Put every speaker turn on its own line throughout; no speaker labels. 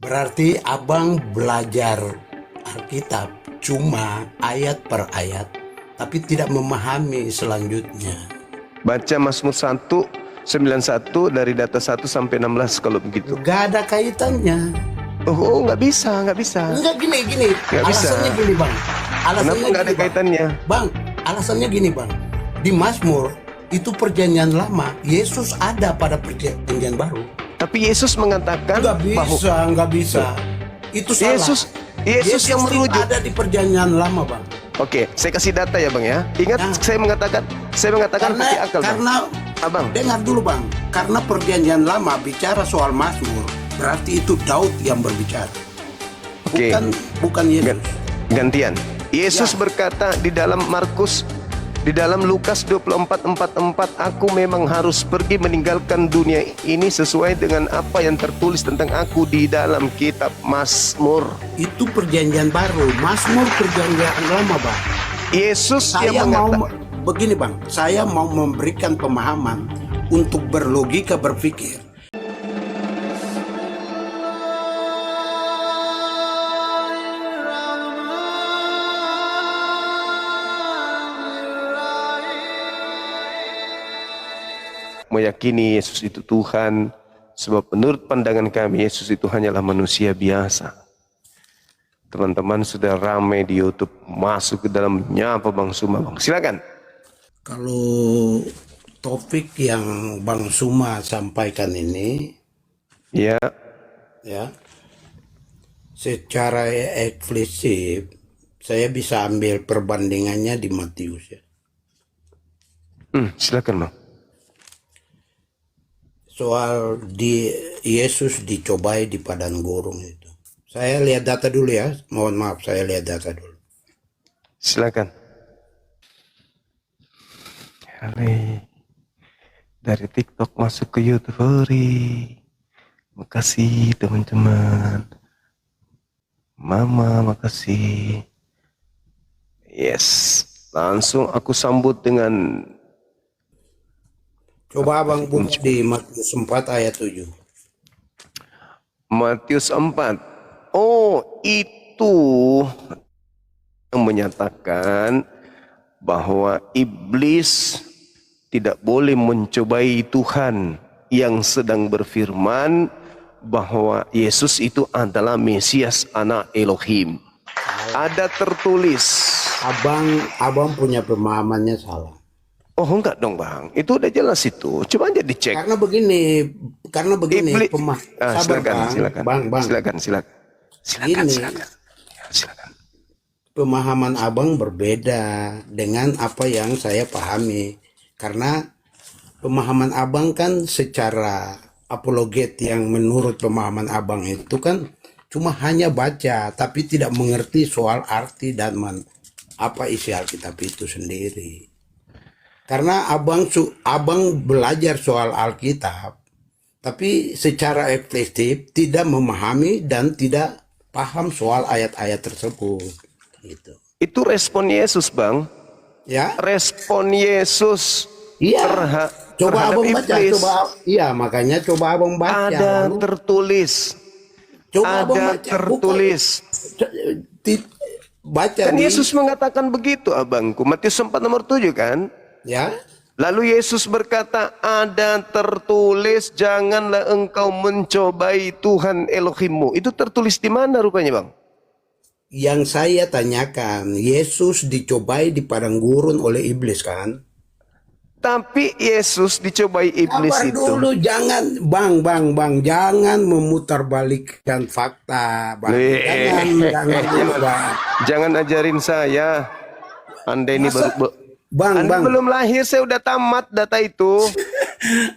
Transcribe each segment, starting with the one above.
Berarti abang belajar Alkitab cuma ayat per ayat, tapi tidak memahami selanjutnya.
Baca Mazmur 191 dari data 1 sampai 16 kalau begitu.
Gak ada kaitannya.
Oh, nggak bisa.
Enggak gini.
Nggak bisa.
Alasannya gini bang.
Kenapa nggak ada kaitannya?
Bang, alasannya gini bang. Di Mazmur itu perjanjian lama, Yesus ada pada perjanjian baru.
Tapi Yesus mengatakan
Nggak bisa. Itu salah.
Yesus yang merujuk.
Ada di perjanjian lama bang.
Oke, saya kasih data ya bang ya. Ingat, saya mengatakan pakai akal.
Karena
abang,
dengar dulu bang. Karena perjanjian lama bicara soal Mazmur, berarti itu Daud yang berbicara.
Oke.
Bukan Yesus.
Gantian. Yesus
Ya.
berkata di dalam Lukas 24:44, aku memang harus pergi meninggalkan dunia ini sesuai dengan apa yang tertulis tentang aku di dalam kitab Mazmur.
Itu perjanjian baru. Mazmur perjanjian lama bang.
Yesus
Saya
yang
mau
mengatakan,
begini bang. Saya mau memberikan pemahaman untuk berlogika berpikir.
meyakini Yesus itu Tuhan, sebab menurut pandangan kami Yesus itu hanyalah manusia biasa. Teman-teman sudah ramai di YouTube masuk ke dalam nyapa Bang Suma. Bang, silakan.
Kalau topik yang Bang Suma sampaikan ini,
Ya,
secara eksplisit saya bisa ambil perbandingannya di Matius ya.
silakan Bang.
Soal Yesus dicobai di padang gurun itu. Saya lihat data dulu ya. Mohon maaf, saya lihat data dulu.
Silakan. Hari dari TikTok masuk ke YouTube. Makasih teman-teman. Mama, makasih. Yes, langsung aku sambut dengan
Coba abang buka di Matius 4 ayat 7.
Matius 4. Oh, itu yang menyatakan bahwa iblis tidak boleh mencobai Tuhan yang sedang berfirman bahwa Yesus itu adalah Mesias, anak Elohim. Ada tertulis.
Abang punya pemahamannya salah.
Oh enggak dong bang, itu udah jelas itu. Coba aja dicek.
Karena begini,
Silakan.
Pemahaman abang berbeda dengan apa yang saya pahami. Karena pemahaman abang kan secara apologet yang menurut pemahaman abang itu kan cuma hanya baca, tapi tidak mengerti soal arti dan apa isi Alkitab itu sendiri. Karena abang belajar soal Alkitab, tapi secara eksplisit tidak memahami dan tidak paham soal ayat-ayat tersebut. Gitu.
Itu respon Yesus bang.
Ya.
Respon Yesus.
Iya. Coba abang baca. Makanya coba abang baca.
Ada tertulis.
Coba abang baca.
Tertulis.
Baca.
Kan Yesus mengatakan begitu abangku. Matius 4 nomor 7 kan.
Ya.
Lalu Yesus berkata, ada tertulis, janganlah engkau mencobai Tuhan Elohimmu. Itu tertulis di mana rupanya bang?
Yang saya tanyakan, Yesus dicobai di padang gurun oleh iblis kan?
Tapi Yesus dicobai iblis
Sabar
itu.
dulu, jangan bang, jangan memutarbalikkan fakta, bang.
Jangan ajarin saya. Anda ini
Anda
belum lahir, saya udah tamat data itu.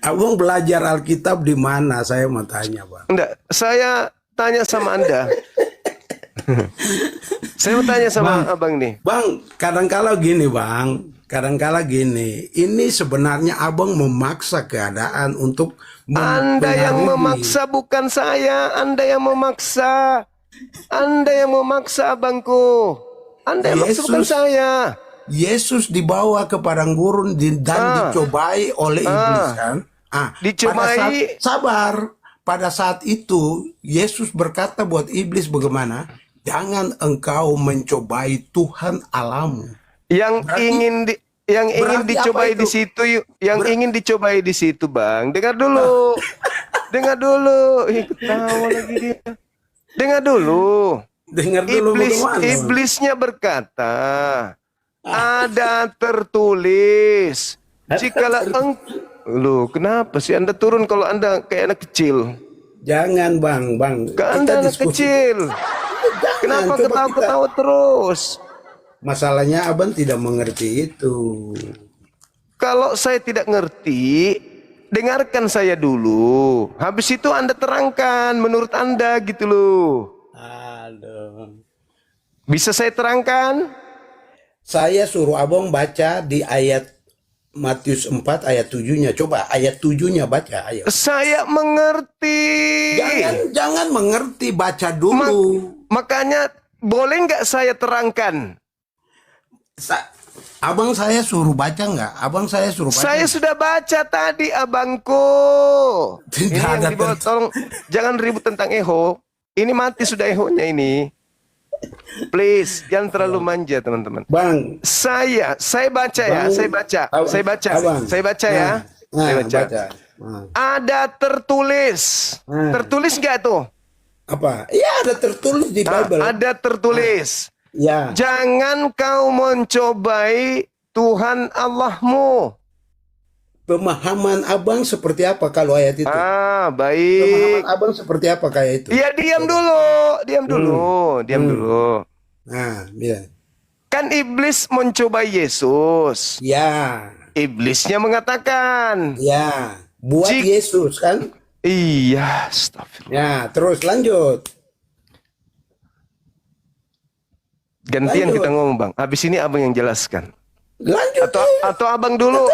Abang belajar Alkitab di mana? Saya mau tanya, bang.
Enggak, saya tanya sama Anda. Saya mau tanya sama abang nih.
Bang, kadang-kala gini, ini sebenarnya abang memaksa keadaan untuk
Anda yang memaksa, bukan saya. Anda yang memaksa. Anda yang memaksa abangku. Anda yang memaksa, bukan saya.
Yesus dibawa ke padang gurun dan dicobai oleh iblis kan?
Dicobai.
pada saat itu Yesus berkata buat iblis bagaimana? Jangan engkau mencobai Tuhan Allahmu.
Yang
Berarti-
ingin yang ingin
berarti
dicobai
apa itu?
di situ, ingin dicobai di situ, Bang. Dengar dulu. Dengar dulu. Ikut tawa lagi dia. Dengar dulu.
Dengar dulu bagaimana?
Iblisnya berkata, ada tertulis, jikalau Loh, kenapa sih Anda turun kalau Anda kayak anak kecil?
Jangan bang.
Kan Anda anak kecil. Kenapa
coba
ketawa-ketawa terus?
Masalahnya abang tidak mengerti itu.
Kalau saya tidak ngerti, dengarkan saya dulu. Habis itu Anda terangkan menurut Anda gitu loh.
Aduh.
Bisa saya terangkan?
Saya suruh abang baca di ayat Matius 4 ayat 7-nya. Coba ayat 7-nya baca, ayo.
Saya mengerti.
Jangan mengerti, baca dulu.
Makanya boleh nggak saya terangkan?
Abang saya suruh baca nggak? Abang saya suruh baca.
Saya sudah baca tadi, abangku.
Tidak
Ini yang
ada
dibawa, tolong jangan ribut tentang eho. Ini mati sudah ehonya ini. Please, jangan terlalu manja, teman-teman.
Bang,
Saya baca ya,
Bang,
saya baca
abang.
ya, saya baca.
Nah,
Saya baca.
Nah.
Ada tertulis.
Nah.
Tertulis nggak tuh?
Apa? Ya ada tertulis di Bible.
Ada tertulis.
Ya.
Jangan kau mencobai Tuhan Allahmu.
Pemahaman abang seperti apa kalau ayat itu? Pemahaman
Baik.
abang seperti apa kayak itu?
Ya diam dulu, diam dulu.
Nah, ya.
Kan iblis mencobai Yesus.
Ya.
Iblisnya mengatakan,
Ya. Buat Yesus kan?
iya, astagfirullah.
Ya, terus lanjut.
Gantian
Lanjut.
kita ngomong, Bang. Habis ini abang yang jelaskan.
Lanjut.
Atau abang dulu,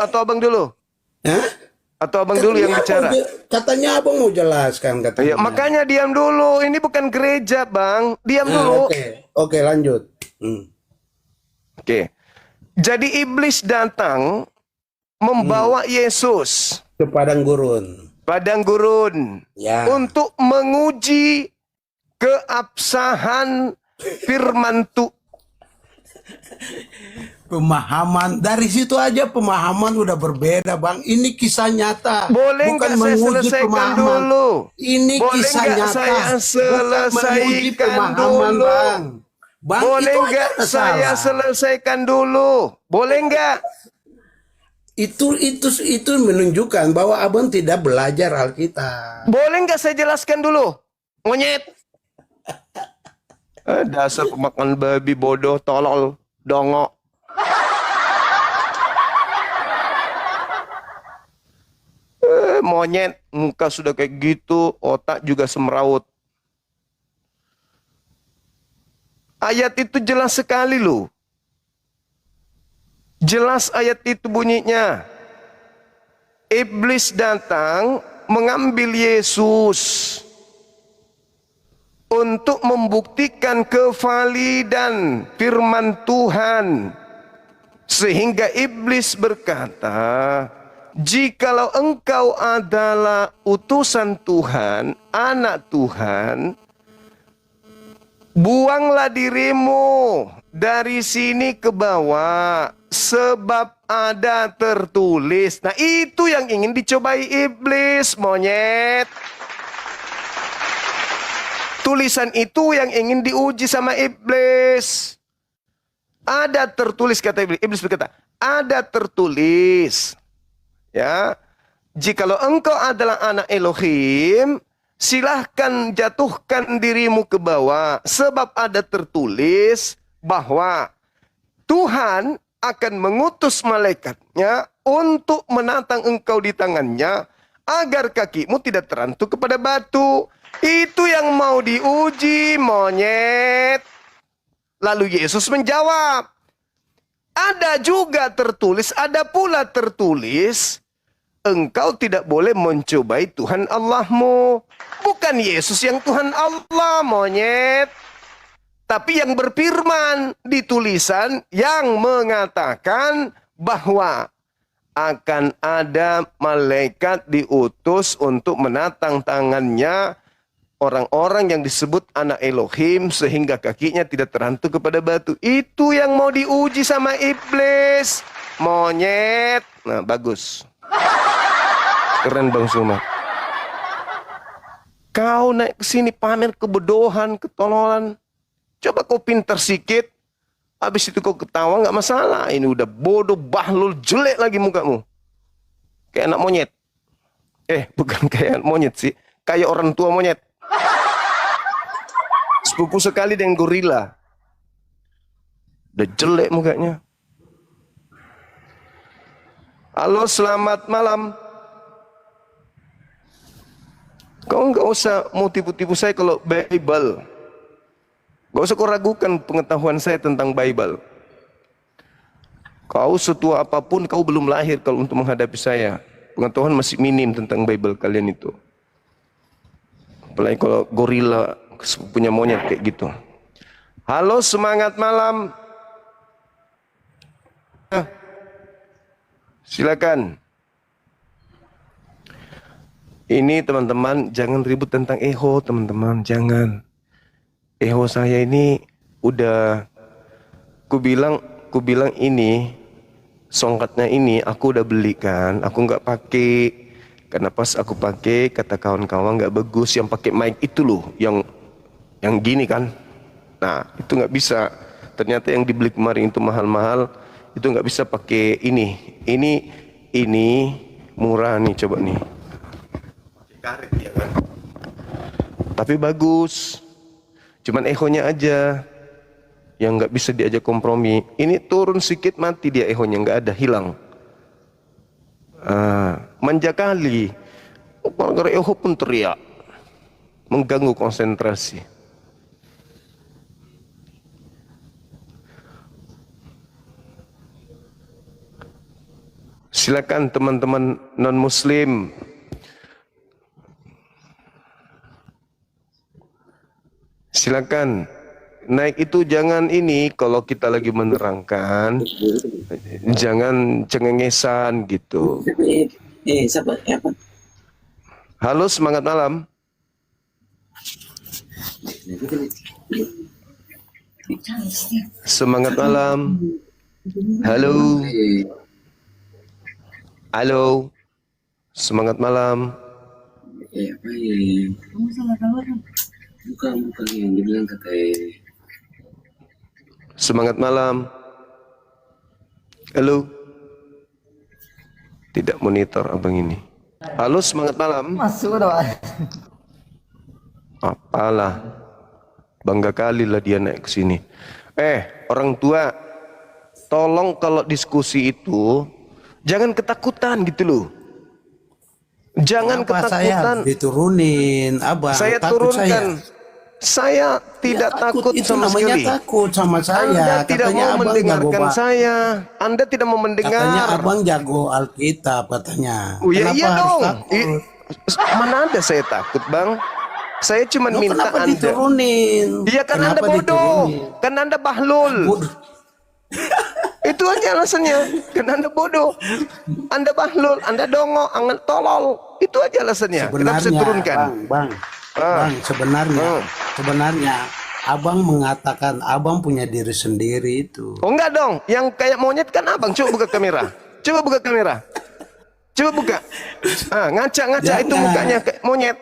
Hah?
Atau abang dulu yang bicara.
Katanya abang mau jelaskan katanya.
Ya, makanya diam dulu. Ini bukan gereja, Bang. Diam dulu.
Oke, lanjut.
Oke. Jadi iblis datang membawa Yesus
Ke padang gurun.
padang gurun
Ya.
untuk menguji keabsahan firman Tuhan.
Pemahaman dari situ aja pemahaman udah berbeda, Bang. Ini kisah nyata.
Boleh
bukan
nggak saya
menguji
selesaikan
pemahaman.
dulu?
Ini
Boleh
kisah
nggak
nyata.
saya
Bukan
selesaikan
menguji pemahaman,
dulu?
Bang. Bang,
Boleh
itu
nggak
aja
saya
salah.
selesaikan dulu? Boleh nggak?
Itu menunjukkan bahwa abang tidak belajar Alkitab.
Boleh nggak saya jelaskan dulu? Monyet. Dasar pemakan babi bodoh, tolol, dongok. Monyet, muka sudah kayak gitu, otak juga semeraut. Ayat itu jelas sekali loh. Jelas ayat itu bunyinya. Iblis datang mengambil Yesus untuk membuktikan kevalidan firman Tuhan. Sehingga iblis berkata, jikalau engkau adalah utusan Tuhan, anak Tuhan, buanglah dirimu dari sini ke bawah, sebab ada tertulis. Nah, itu yang ingin dicobai iblis, monyet. Tulisan itu yang ingin diuji sama iblis. Ada tertulis, kata iblis. Iblis berkata, ada tertulis. Ya, jikalau engkau adalah anak Elohim, silahkan jatuhkan dirimu ke bawah, sebab ada tertulis bahwa Tuhan akan mengutus malaikatnya untuk menantang engkau di tangannya, agar kakimu tidak terantuk kepada batu. Itu yang mau diuji, monyet. Lalu Yesus menjawab, ada juga tertulis, ada pula tertulis, engkau tidak boleh mencobai Tuhan Allahmu. Bukan Yesus yang Tuhan Allah, monyet. Tapi yang berfirman di tulisan yang mengatakan bahwa akan ada malaikat diutus untuk menatang tangannya orang-orang yang disebut anak Elohim sehingga kakinya tidak terhantu kepada batu. Itu yang mau diuji sama iblis. Monyet. Nah, bagus. Keren Bang Suma. Kau naik ke sini pamer kebodohan, ketololan. Coba kau pintar sikit. Habis itu kau ketawa nggak masalah. Ini udah bodoh, bahlul, jelek lagi mukamu. Kayak anak monyet. Bukan kayak anak monyet sih. Kayak orang tua monyet. Sepupu sekali dengan gorila. Udah jelek mukanya. Halo, selamat malam. Kau nggak usah mau tipu-tipu saya kalau Bible. Nggak usah kau ragukan pengetahuan saya tentang Bible. Kau setua apapun, kau belum lahir kalau untuk menghadapi saya. Pengetahuan masih minim tentang Bible kalian itu. Apalagi kalau gorila punya monyet kayak gitu. Halo, semangat malam. Silakan. Ini teman-teman jangan ribut tentang eho, teman-teman, jangan. Eho saya ini udah ku bilang ini songkatnya ini aku udah belikan, aku nggak pakai karena pas aku pakai kata kawan-kawan nggak bagus yang pakai mic itu loh, yang gini kan. Nah, itu nggak bisa. Ternyata yang dibeli kemarin itu mahal-mahal, itu nggak bisa pakai ini. Ini murah nih, coba nih. Pakai karet ya kan. Tapi bagus. Cuman ehonya aja yang nggak bisa diajak kompromi. Ini turun sedikit mati dia ehonya, nggak ada, hilang. Manja kali. Kalau eho pun teriak, mengganggu konsentrasi. Silakan teman-teman non-muslim. Silakan. Naik itu jangan ini kalau kita lagi menerangkan. Jangan cengengesan gitu. Halo, semangat malam. Semangat malam. Halo. Halo. Semangat malam.
Bukan yang dibilang kakak.
Semangat malam. Halo. Tidak monitor abang ini. Halo, semangat malam.
Masuk doa.
Apalah. Bangga kali lah dia naik ke sini. Orang tua, tolong kalau diskusi itu jangan ketakutan gitu loh. Jangan
Kenapa
ketakutan.
saya diturunin, abang?
Saya
Takut
turunkan. Saya tidak
Ya,
takut
itu
sama
namanya
sekali.
takut sama saya.
Anda tidak
Katanya
mau
abang
mendengarkan
jago,
saya. Anda tidak mau mendengar.
Katanya abang jago Alkitab katanya.
Oh ya,
Kenapa
iya
harus
dong.
takut?
Mana ada saya takut, Bang? Saya cuma
Loh,
minta
kenapa
Anda.
diturunin?
Iya, kan Anda
Kenapa
bodoh.
diturunin?
Kan Anda bahlul.
Bodoh.
Itu aja alasannya. Kan Anda bodoh. Anda bahlul, Anda dongo, Anda tolol. Itu aja alasannya. Kenapa saya
Sebenarnya,
turunkan?
Bang, sebenarnya abang mengatakan abang punya diri sendiri itu.
Oh enggak dong, yang kayak monyet kan abang. Coba buka kamera. Coba buka kamera. Coba buka. Ngaca itu mukanya kayak monyet.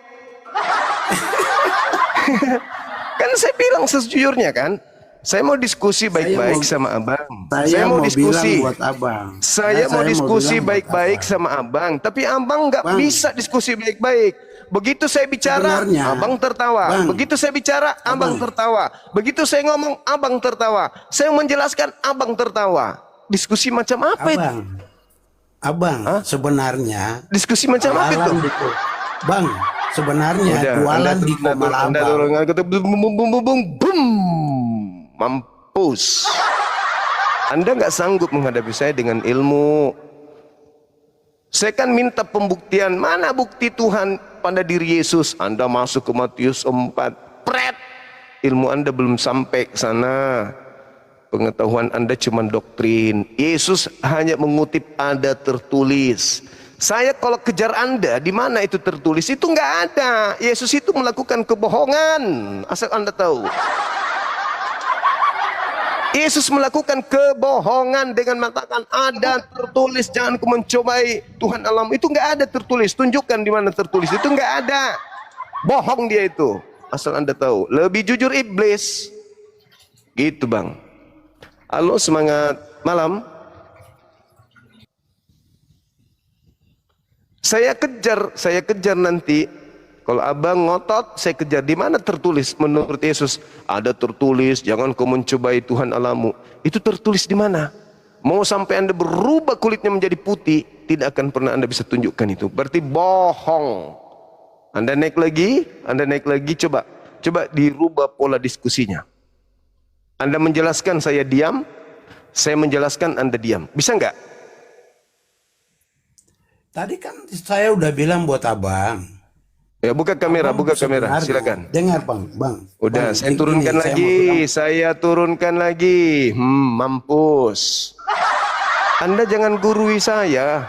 Kan saya bilang sejujurnya kan. Saya mau diskusi baik-baik sama abang.
Saya mau
diskusi.
bilang buat abang.
Saya mau diskusi baik-baik sama abang. Tapi abang nggak bisa diskusi baik-baik. Begitu saya bicara,
Sebenarnya,
abang tertawa.
Bang,
Begitu saya bicara, abang tertawa. Begitu saya ngomong, abang tertawa. Saya menjelaskan, abang tertawa. Diskusi macam apa itu?
Abang, sebenarnya
Diskusi macam apa itu?
jualan di Bang, sebenarnya jualan di Komalabang.
Bum, mampus. Anda nggak sanggup menghadapi saya dengan ilmu. Saya kan minta pembuktian. Mana bukti Tuhan pada diri Yesus? Anda masuk ke Matius 4. Pret. Ilmu Anda belum sampai ke sana. Pengetahuan Anda cuma doktrin. Yesus hanya mengutip ada tertulis. Saya kalau kejar Anda, di mana itu tertulis? Itu nggak ada. Yesus itu melakukan kebohongan. Asal Anda tahu. Yesus melakukan kebohongan dengan mengatakan ada tertulis, jangan kau mencobai Tuhan Allahmu. Itu nggak ada tertulis. Tunjukkan di mana tertulis. Itu nggak ada. Bohong dia itu. Asal Anda tahu. Lebih jujur iblis. Gitu bang. Halo, semangat malam. Saya kejar nanti. Kalau abang ngotot, saya kejar. Di mana tertulis menurut Yesus? Ada tertulis, jangan kau mencobai Tuhan Allahmu. Itu tertulis di mana? Mau sampai Anda berubah kulitnya menjadi putih, tidak akan pernah Anda bisa tunjukkan itu. Berarti bohong. Anda naik lagi, coba dirubah pola diskusinya. Anda menjelaskan, saya diam. Saya menjelaskan, Anda diam. Bisa nggak?
Tadi kan saya udah bilang buat abang.
Ya, buka kamera,
Sebenarnya,
silakan.
Dengar bang.
Udah,
Bang,
saya
ini
turunkan
saya
turunkan lagi. Mampus. Anda jangan gurui saya.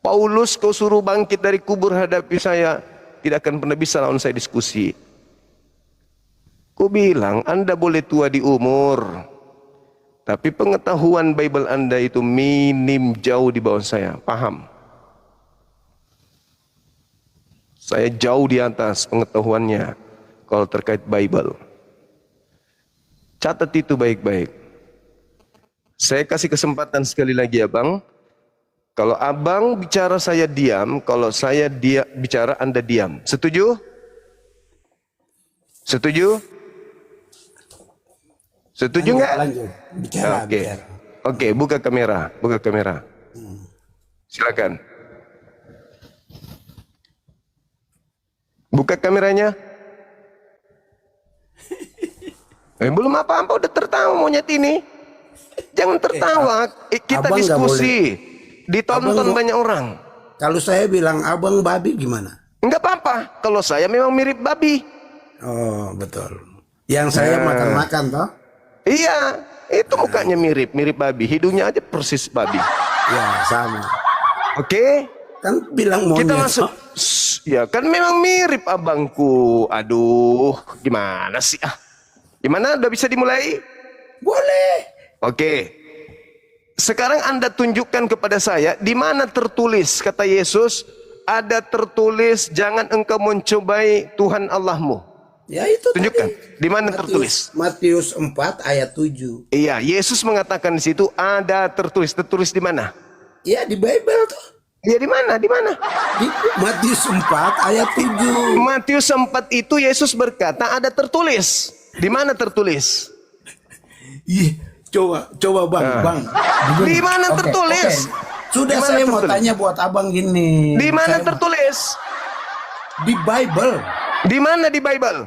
Paulus kau suruh bangkit dari kubur hadapi saya, tidak akan pernah bisa lawan saya diskusi. Ku bilang, Anda boleh tua di umur, tapi pengetahuan Bible Anda itu minim jauh di bawah saya. Paham? Saya jauh di atas pengetahuannya kalau terkait Bible. Catat itu baik-baik. Saya kasih kesempatan sekali lagi ya bang. Kalau abang bicara saya diam, kalau saya bicara Anda diam. Setuju? Setuju? Setuju nggak?
Lanjut. Bicara.
Oke, buka kamera. Silakan. Buka kameranya. Belum apa-apa udah tertawa monyet ini. Jangan tertawa. Kita
abang
diskusi. Ditonton
Abang
banyak orang.
Kalau saya bilang abang babi gimana?
Enggak apa-apa. Kalau saya memang mirip babi.
Oh betul. Yang saya makan-makan toh?
Iya, itu mukanya mirip babi. Hidungnya aja persis babi.
Ya sama.
Oke?
Kan bilang monyet.
Kita masuk. Ya kan memang mirip abangku. Aduh, gimana sih? Gimana? Udah bisa dimulai?
Boleh.
Oke. Sekarang Anda tunjukkan kepada saya di mana tertulis kata Yesus, ada tertulis jangan engkau mencobai Tuhan Allahmu.
Ya itu
tunjukkan
tadi.
di mana tertulis.
Matius 4 ayat 7.
Iya, Yesus mengatakan di situ ada tertulis. Tertulis di mana?
Ya di Bible tuh.
Ya di mana? Di mana?
Di Matius 4 ayat 7.
Matius 4 itu Yesus berkata ada tertulis. Di mana tertulis?
Ih, coba bang.
Di mana tertulis?
Sudah
Dimana
saya mau
tertulis?
tanya buat abang gini.
Di mana
Saya-
tertulis?
Di Bible.
Di mana di Bible?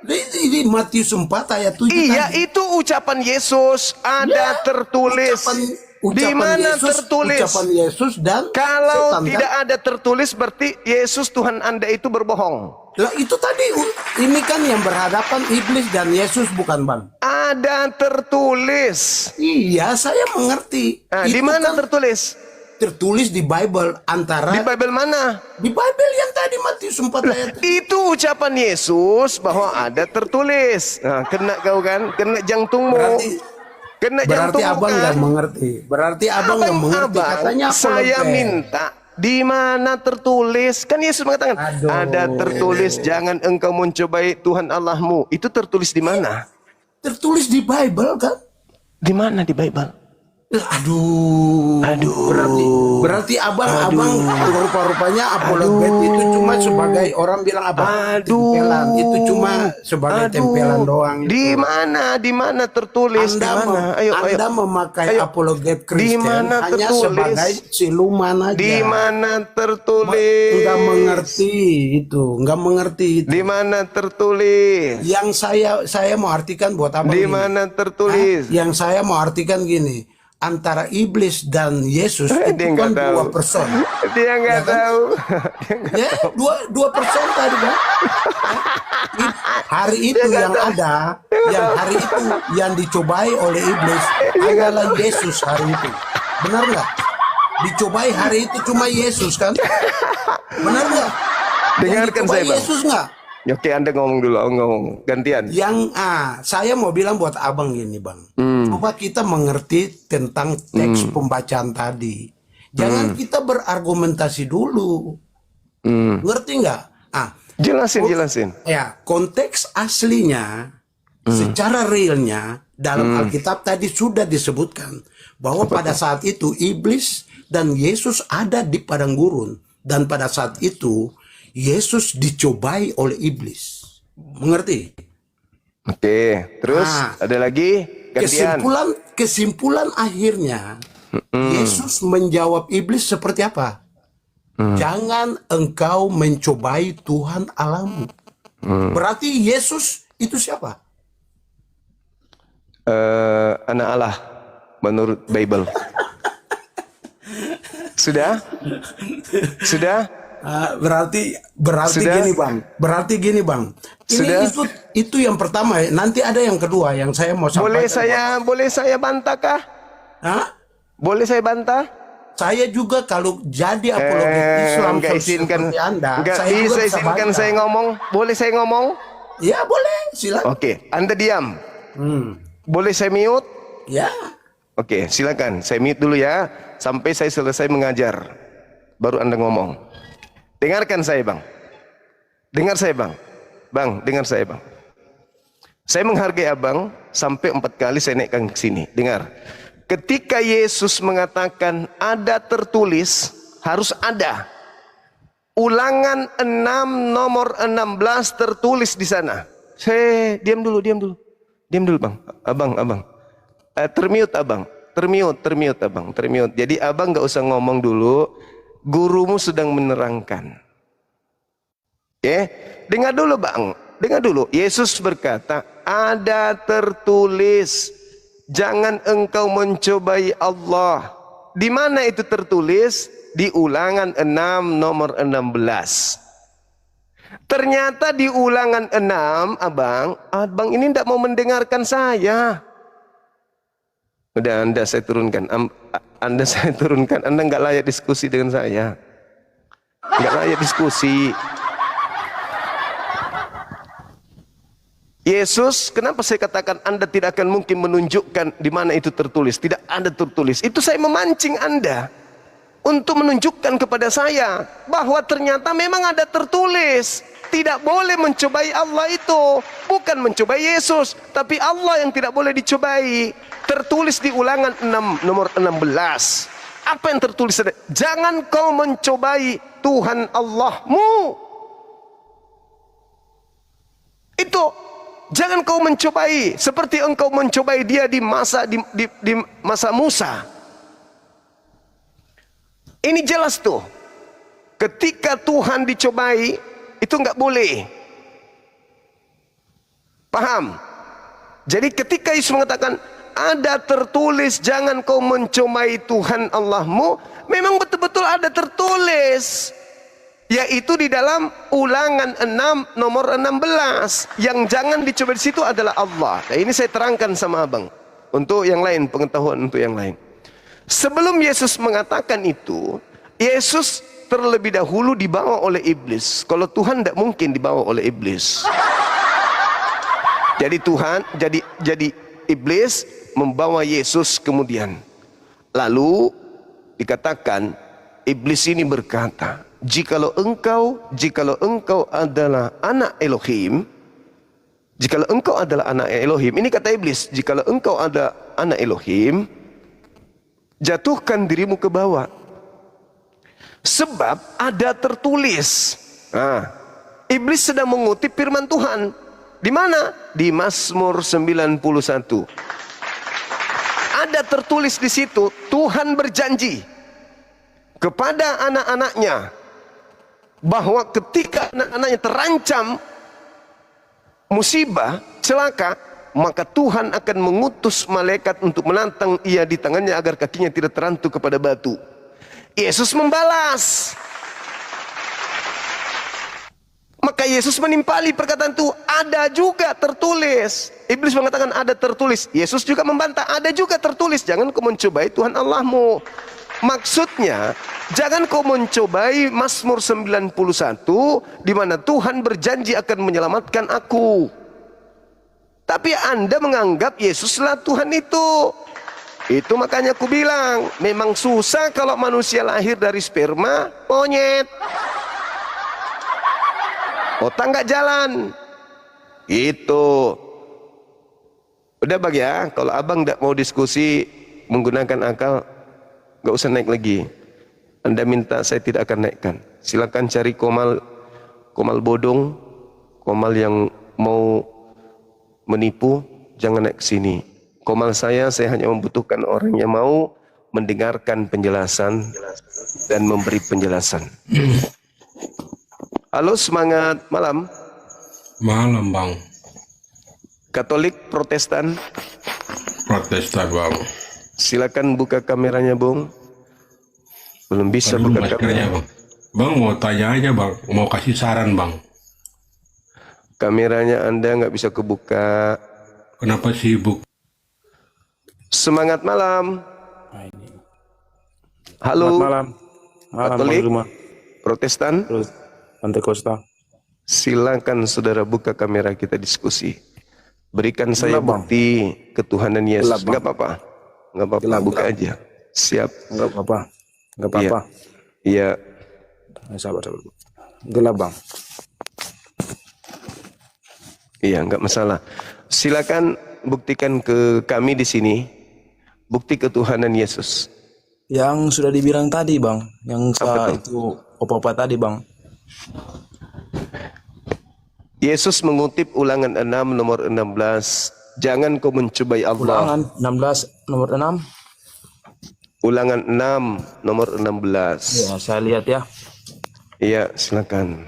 Di Matius 4 ayat 7.
Iya,
tadi.
itu ucapan Yesus. Ada
Ya,
tertulis. Di
ucapan
mana
Yesus,
tertulis?
Ucapan Yesus dan
Kalau
setan, kan?
tidak ada tertulis berarti Yesus Tuhan Anda itu berbohong.
Lah itu tadi ini kan yang berhadapan iblis dan Yesus bukan bang?
Ada tertulis.
Iya saya mengerti.
Nah,
Itu
di mana
kan
tertulis?
tertulis di Bible antara
Di Bible mana?
di Bible yang tadi Matius 4 ayat.
Itu ucapan Yesus bahwa ada tertulis. Nah, kena kau kan? Kena jantungmu. Kena
Berarti
jantungmu
abang
kan?
nggak mengerti. Berarti abang nggak mengerti. Katanya
saya
apologet.
minta di mana tertulis? Kan Yesus mengatakan
Aduh.
ada tertulis jangan engkau mencobai Tuhan Allahmu. Itu tertulis di mana?
Tertulis di Bible kan?
Di mana di Bible?
Aduh.
Aduh.
Berarti abang rupa-rupanya apologet itu cuma sebagai orang bilang apa? Tempelan. Itu cuma sebagai tempelan doang.
Di mana? Di mana tertulis? Di mana?
Anda memakai apologet Kristen
mana
hanya
tertulis?
sebagai siluman aja.
Di mana tertulis?
Enggak mengerti itu, enggak mengerti itu.
Di mana tertulis?
Yang saya mau artikan buat apa?
Di
gini?
mana tertulis?
Yang saya mau artikan gini, antara iblis dan Yesus
Dia
itu
nggak
kan
tahu.
dua person.
Dia nggak
kan?
tahu. Dia nggak
Ya, dua person tadi kan. Hari itu yang ada yang hari itu yang dicobai oleh iblis adalah Yesus hari itu. Benar nggak? Dicobai hari itu cuma Yesus kan? Benar nggak?
Dengarkan saya, Bang.
Yesus nggak?
Oke, Anda ngomong dulu, ngomong gantian.
Saya mau bilang buat abang gini, Bang. Coba kita mengerti tentang teks pembacaan tadi. Jangan kita berargumentasi dulu. Ngerti nggak?
Jelasin.
Ya, konteks aslinya, secara realnya dalam Alkitab tadi sudah disebutkan bahwa pada saat itu iblis dan Yesus ada di padang gurun, dan pada saat itu Yesus dicobai oleh iblis. Mengerti?
Oke, terus ada lagi gantian.
Kesimpulan akhirnya Yesus menjawab iblis seperti apa? Jangan engkau mencobai Tuhan Allahmu. Berarti Yesus itu siapa?
Anak Allah menurut Bible. Sudah?
Berarti
Sudah?
gini bang.
Sudah?
Itu yang pertama. Nanti ada yang kedua yang saya mau sampaikan.
Boleh saya bantahkah?
Hah?
Boleh saya bantah?
Saya juga kalau jadi apologet Islam seperti Anda, saya juga bisa bantah.
Saya ngomong. Boleh saya ngomong?
Ya boleh, silakan.
Oke, Anda diam. Boleh saya mute?
Ya.
Oke, silakan. Saya mute dulu ya, sampai saya selesai mengajar. Baru Anda ngomong. Dengarkan saya, Bang. Dengar saya, Bang. Bang, dengar saya, Bang. Saya menghargai Abang sampai 4 kali saya naikkan ke sini. Dengar. Ketika Yesus mengatakan ada tertulis, harus ada. Ulangan 6 nomor 16 tertulis di sana. Saya diam dulu. Diam dulu, Bang. Abang. Termute, Abang. Termute, Abang. Termute. Jadi Abang nggak usah ngomong dulu. Gurumu sedang menerangkan. Oke? Dengar dulu, Bang. Dengar dulu. Yesus berkata, ada tertulis, jangan engkau mencobai Allah. Di mana itu tertulis? Di Ulangan 6 nomor 16. Ternyata di Ulangan 6, Abang ini tidak mau mendengarkan saya. Udah, Anda saya turunkan. Anda nggak layak diskusi dengan saya. Nggak layak diskusi. Yesus, kenapa saya katakan Anda tidak akan mungkin menunjukkan di mana itu tertulis? Tidak ada tertulis. Itu saya memancing Anda untuk menunjukkan kepada saya bahwa ternyata memang ada tertulis. Tidak boleh mencobai Allah itu. Bukan mencobai Yesus, tapi Allah yang tidak boleh dicobai. Tertulis di Ulangan 6 nomor 16. Apa yang tertulis? Jangan kau mencobai Tuhan Allahmu. Itu. Jangan kau mencobai seperti engkau mencobai dia di masa Musa. Ini jelas tuh. Ketika Tuhan dicobai, itu nggak boleh. Paham? Jadi ketika Yesus mengatakan ada tertulis jangan kau mencobai Tuhan Allahmu, memang betul-betul ada tertulis. Yaitu di dalam Ulangan 6 nomor 16. Yang jangan dicoba di situ adalah Allah. Nah, ini saya terangkan sama Abang. Untuk yang lain, pengetahuan untuk yang lain. Sebelum Yesus mengatakan itu, Yesus terlebih dahulu dibawa oleh iblis. Kalau Tuhan tidak mungkin dibawa oleh iblis. Jadi jadi iblis membawa Yesus kemudian. Lalu dikatakan iblis ini berkata, jikalau engkau adalah anak Elohim, ini kata iblis, jikalau engkau ada anak Elohim, jatuhkan dirimu ke bawah. Sebab ada tertulis. Nah, iblis sedang mengutip firman Tuhan. Di mana? Di Mazmur 91. Ada tertulis di situ, Tuhan berjanji kepada anak-anaknya bahwa ketika anak-anaknya terancam musibah, celaka, maka Tuhan akan mengutus malaikat untuk menantang ia di tangannya agar kakinya tidak terantuk kepada batu. Yesus membalas. Maka Maka Yesus menimpali perkataan itu, ada juga tertulis. Iblis mengatakan ada tertulis. Yesus juga membantah, ada juga tertulis. Jangan kau mencobai Tuhan Allahmu. Maksudnya, jangan kau mencobai Mazmur 91 di mana Tuhan berjanji akan menyelamatkan aku. Tapi Anda menganggap Yesuslah Tuhan itu. Itu makanya aku bilang, memang susah kalau manusia lahir dari sperma monyet. Otak nggak jalan. Itu. Udah bang ya, kalau abang tidak mau diskusi menggunakan akal, nggak usah naik lagi. Anda minta, saya tidak akan naikkan. Silakan cari komal bodong, komal yang mau menipu, jangan naik ke sini. Komal saya hanya membutuhkan orang yang mau mendengarkan penjelasan dan memberi penjelasan. Halo, semangat malam.
Malam bang.
Katolik, Protestan.
Protestan bang.
Silakan buka kameranya, Bung. Belum bisa buka kameranya.
Bang. Bang mau tanya aja bang, mau kasih saran bang.
Kameranya Anda nggak bisa kebuka.
Kenapa sibuk?
Semangat malam. Halo.
Selamat malam.
Katolik,
Bang Zuma.
Protestan.
Terus Pantekosta.
Silakan saudara buka kamera, kita diskusi. Berikan saya
Gelap, Bang.
bukti ketuhanan Yesus.
Gelap, Bang.
Nggak apa-apa. Nggak apa-apa,
Gelap,
buka
gelap.
aja. Siap.
Enggak apa-apa. Enggak apa-apa.
Iya.
Sabar. Gelap, Bang.
Iya, nggak masalah. Silakan buktikan ke kami di sini bukti ketuhanan Yesus.
Yang sudah dibilang tadi, Bang. Yang
Apa
itu opa-opa tadi, Bang.
Yesus mengutip Ulangan 6 nomor 16. Jangan kau mencobai Allah.
Ulangan 16 nomor 6.
Ulangan 6 nomor 16.
Ya, saya lihat ya.
Iya, silakan.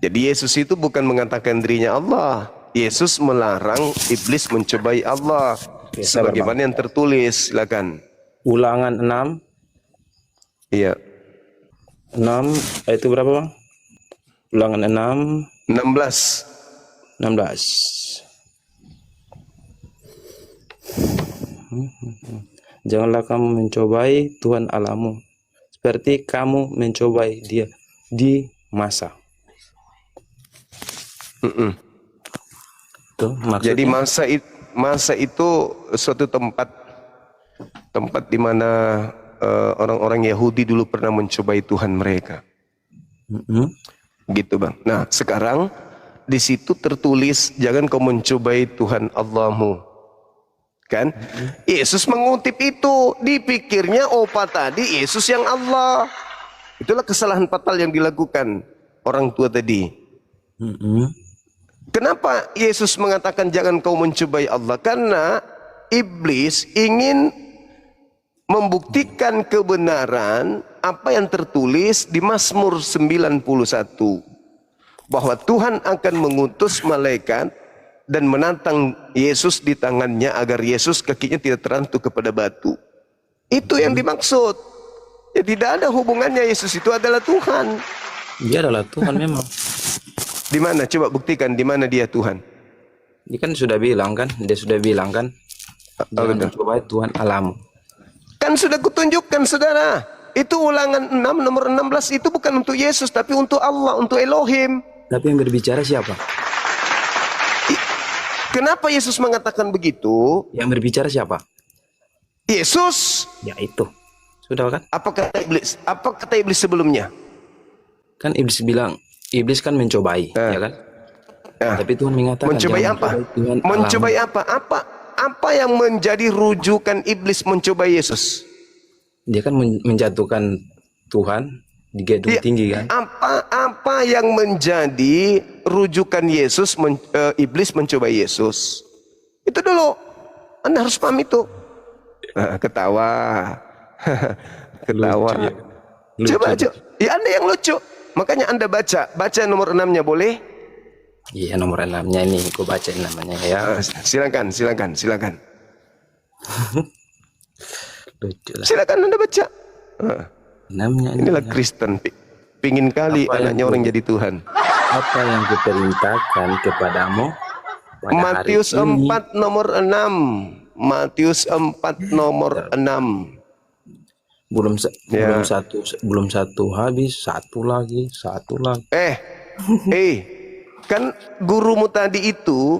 Jadi Yesus itu bukan mengatakan dirinya Allah. Yesus melarang iblis mencobai Allah.
Oke, sabar,
Sebagaimana yang tertulis, silakan.
Ulangan 6
Iya.
6 itu berapa, Bang? Ulangan 6
16.
16. Janganlah kamu mencobai Tuhan Allahmu seperti kamu mencobai Dia di masa. Tuh, maksudnya.
Jadi masa itu suatu tempat di mana orang-orang Yahudi dulu pernah mencobai Tuhan mereka. Gitu bang. Nah sekarang di situ tertulis jangan kau mencobai Tuhan Allahmu. Kan? Yesus mengutip itu, dipikirnya opa tadi Yesus yang Allah. Itulah kesalahan fatal yang dilakukan orang tua tadi. Kenapa Yesus mengatakan jangan kau mencobai Allah? Karena iblis ingin membuktikan kebenaran apa yang tertulis di Mazmur 91. Bahwa Tuhan akan mengutus malaikat dan menantang Yesus di tangannya agar Yesus kakinya tidak terantuk kepada batu. Itu yang dimaksud. Ya, tidak ada hubungannya Yesus itu adalah Tuhan.
Dia adalah Tuhan memang.
Di mana? Coba buktikan di mana dia Tuhan.
Dia kan sudah bilang kan, jangan mencobai Tuhan Allahmu.
Kan sudah kutunjukkan saudara. Itu Ulangan 6 nomor 16 itu bukan untuk Yesus tapi untuk Allah, untuk Elohim.
Tapi yang berbicara siapa?
Kenapa Yesus mengatakan begitu?
Yang berbicara siapa?
Yesus.
Ya itu. Sudah kan?
Apa kata iblis? Apa kata iblis sebelumnya?
Kan iblis bilang, iblis kan mencobai, ya kan? Tapi Tuhan mengatakan
Mencobai
jangan
apa?
Tuhan
Mencobai
Allahmu.
apa? Apa yang menjadi rujukan iblis mencobai Yesus?
Dia kan menjatuhkan Tuhan di gedung tinggi kan?
Apa yang menjadi rujukan Yesus iblis mencobai Yesus? Itu dulu. Anda harus paham itu. Ketawa. Ketawa.
Lucu.
Coba aja. Ya Anda yang lucu. Makanya Anda baca nomor 6-nya boleh?
Iya, nomor 6-nya ini aku bacain namanya ya.
Silakan.
Lucu lah.
Silakan Anda baca.
Namanya
Inilah Kristen. Pingin kali
Apa
anaknya
yang
orang jadi Tuhan.
apa yang kuperintahkan kepadamu pada hari
Matius
ini.
4 nomor 6. Matius 4 nomor 6.
Belum
Ya.
belum satu habis, satu lagi.
Kan gurumu tadi itu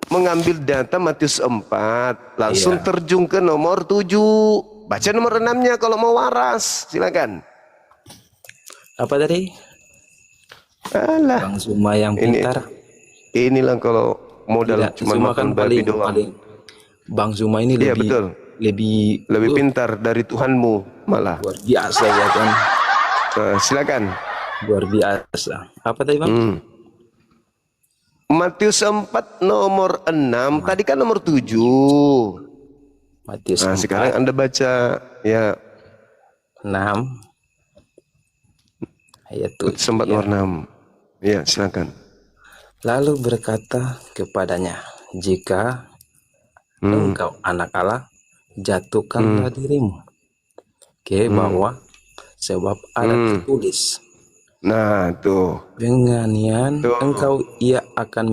mengambil data Matius 4, langsung
Iya.
terjun ke nomor 7. Baca nomor 6-nya kalau mau waras, silakan.
Apa tadi?
Alah,
Bang Zuma yang
Ini-
pintar.
inilah kalau modal
Tidak,
cuma
Zuma
makan
kan
babi doang.
Bang Zuma ini
Iya,
lebih
betul. Lebih pintar dari Tuhanmu malah.
luar biasa ya kan.
Silakan.
Luar biasa. Apa tadi Bang?
Matius 4 nomor 6, tadi kan nomor 7.
Matius
Nah,
4,
sekarang Anda baca ya
6 ayat 7.
sempat nomor 6. Ya, silakan.
Lalu berkata kepadanya, jika engkau anak Allah, jatuhkanlah dirimu ke bawah, sebab ada tertulis,
Nah, tuh.
dengan engkau ia akan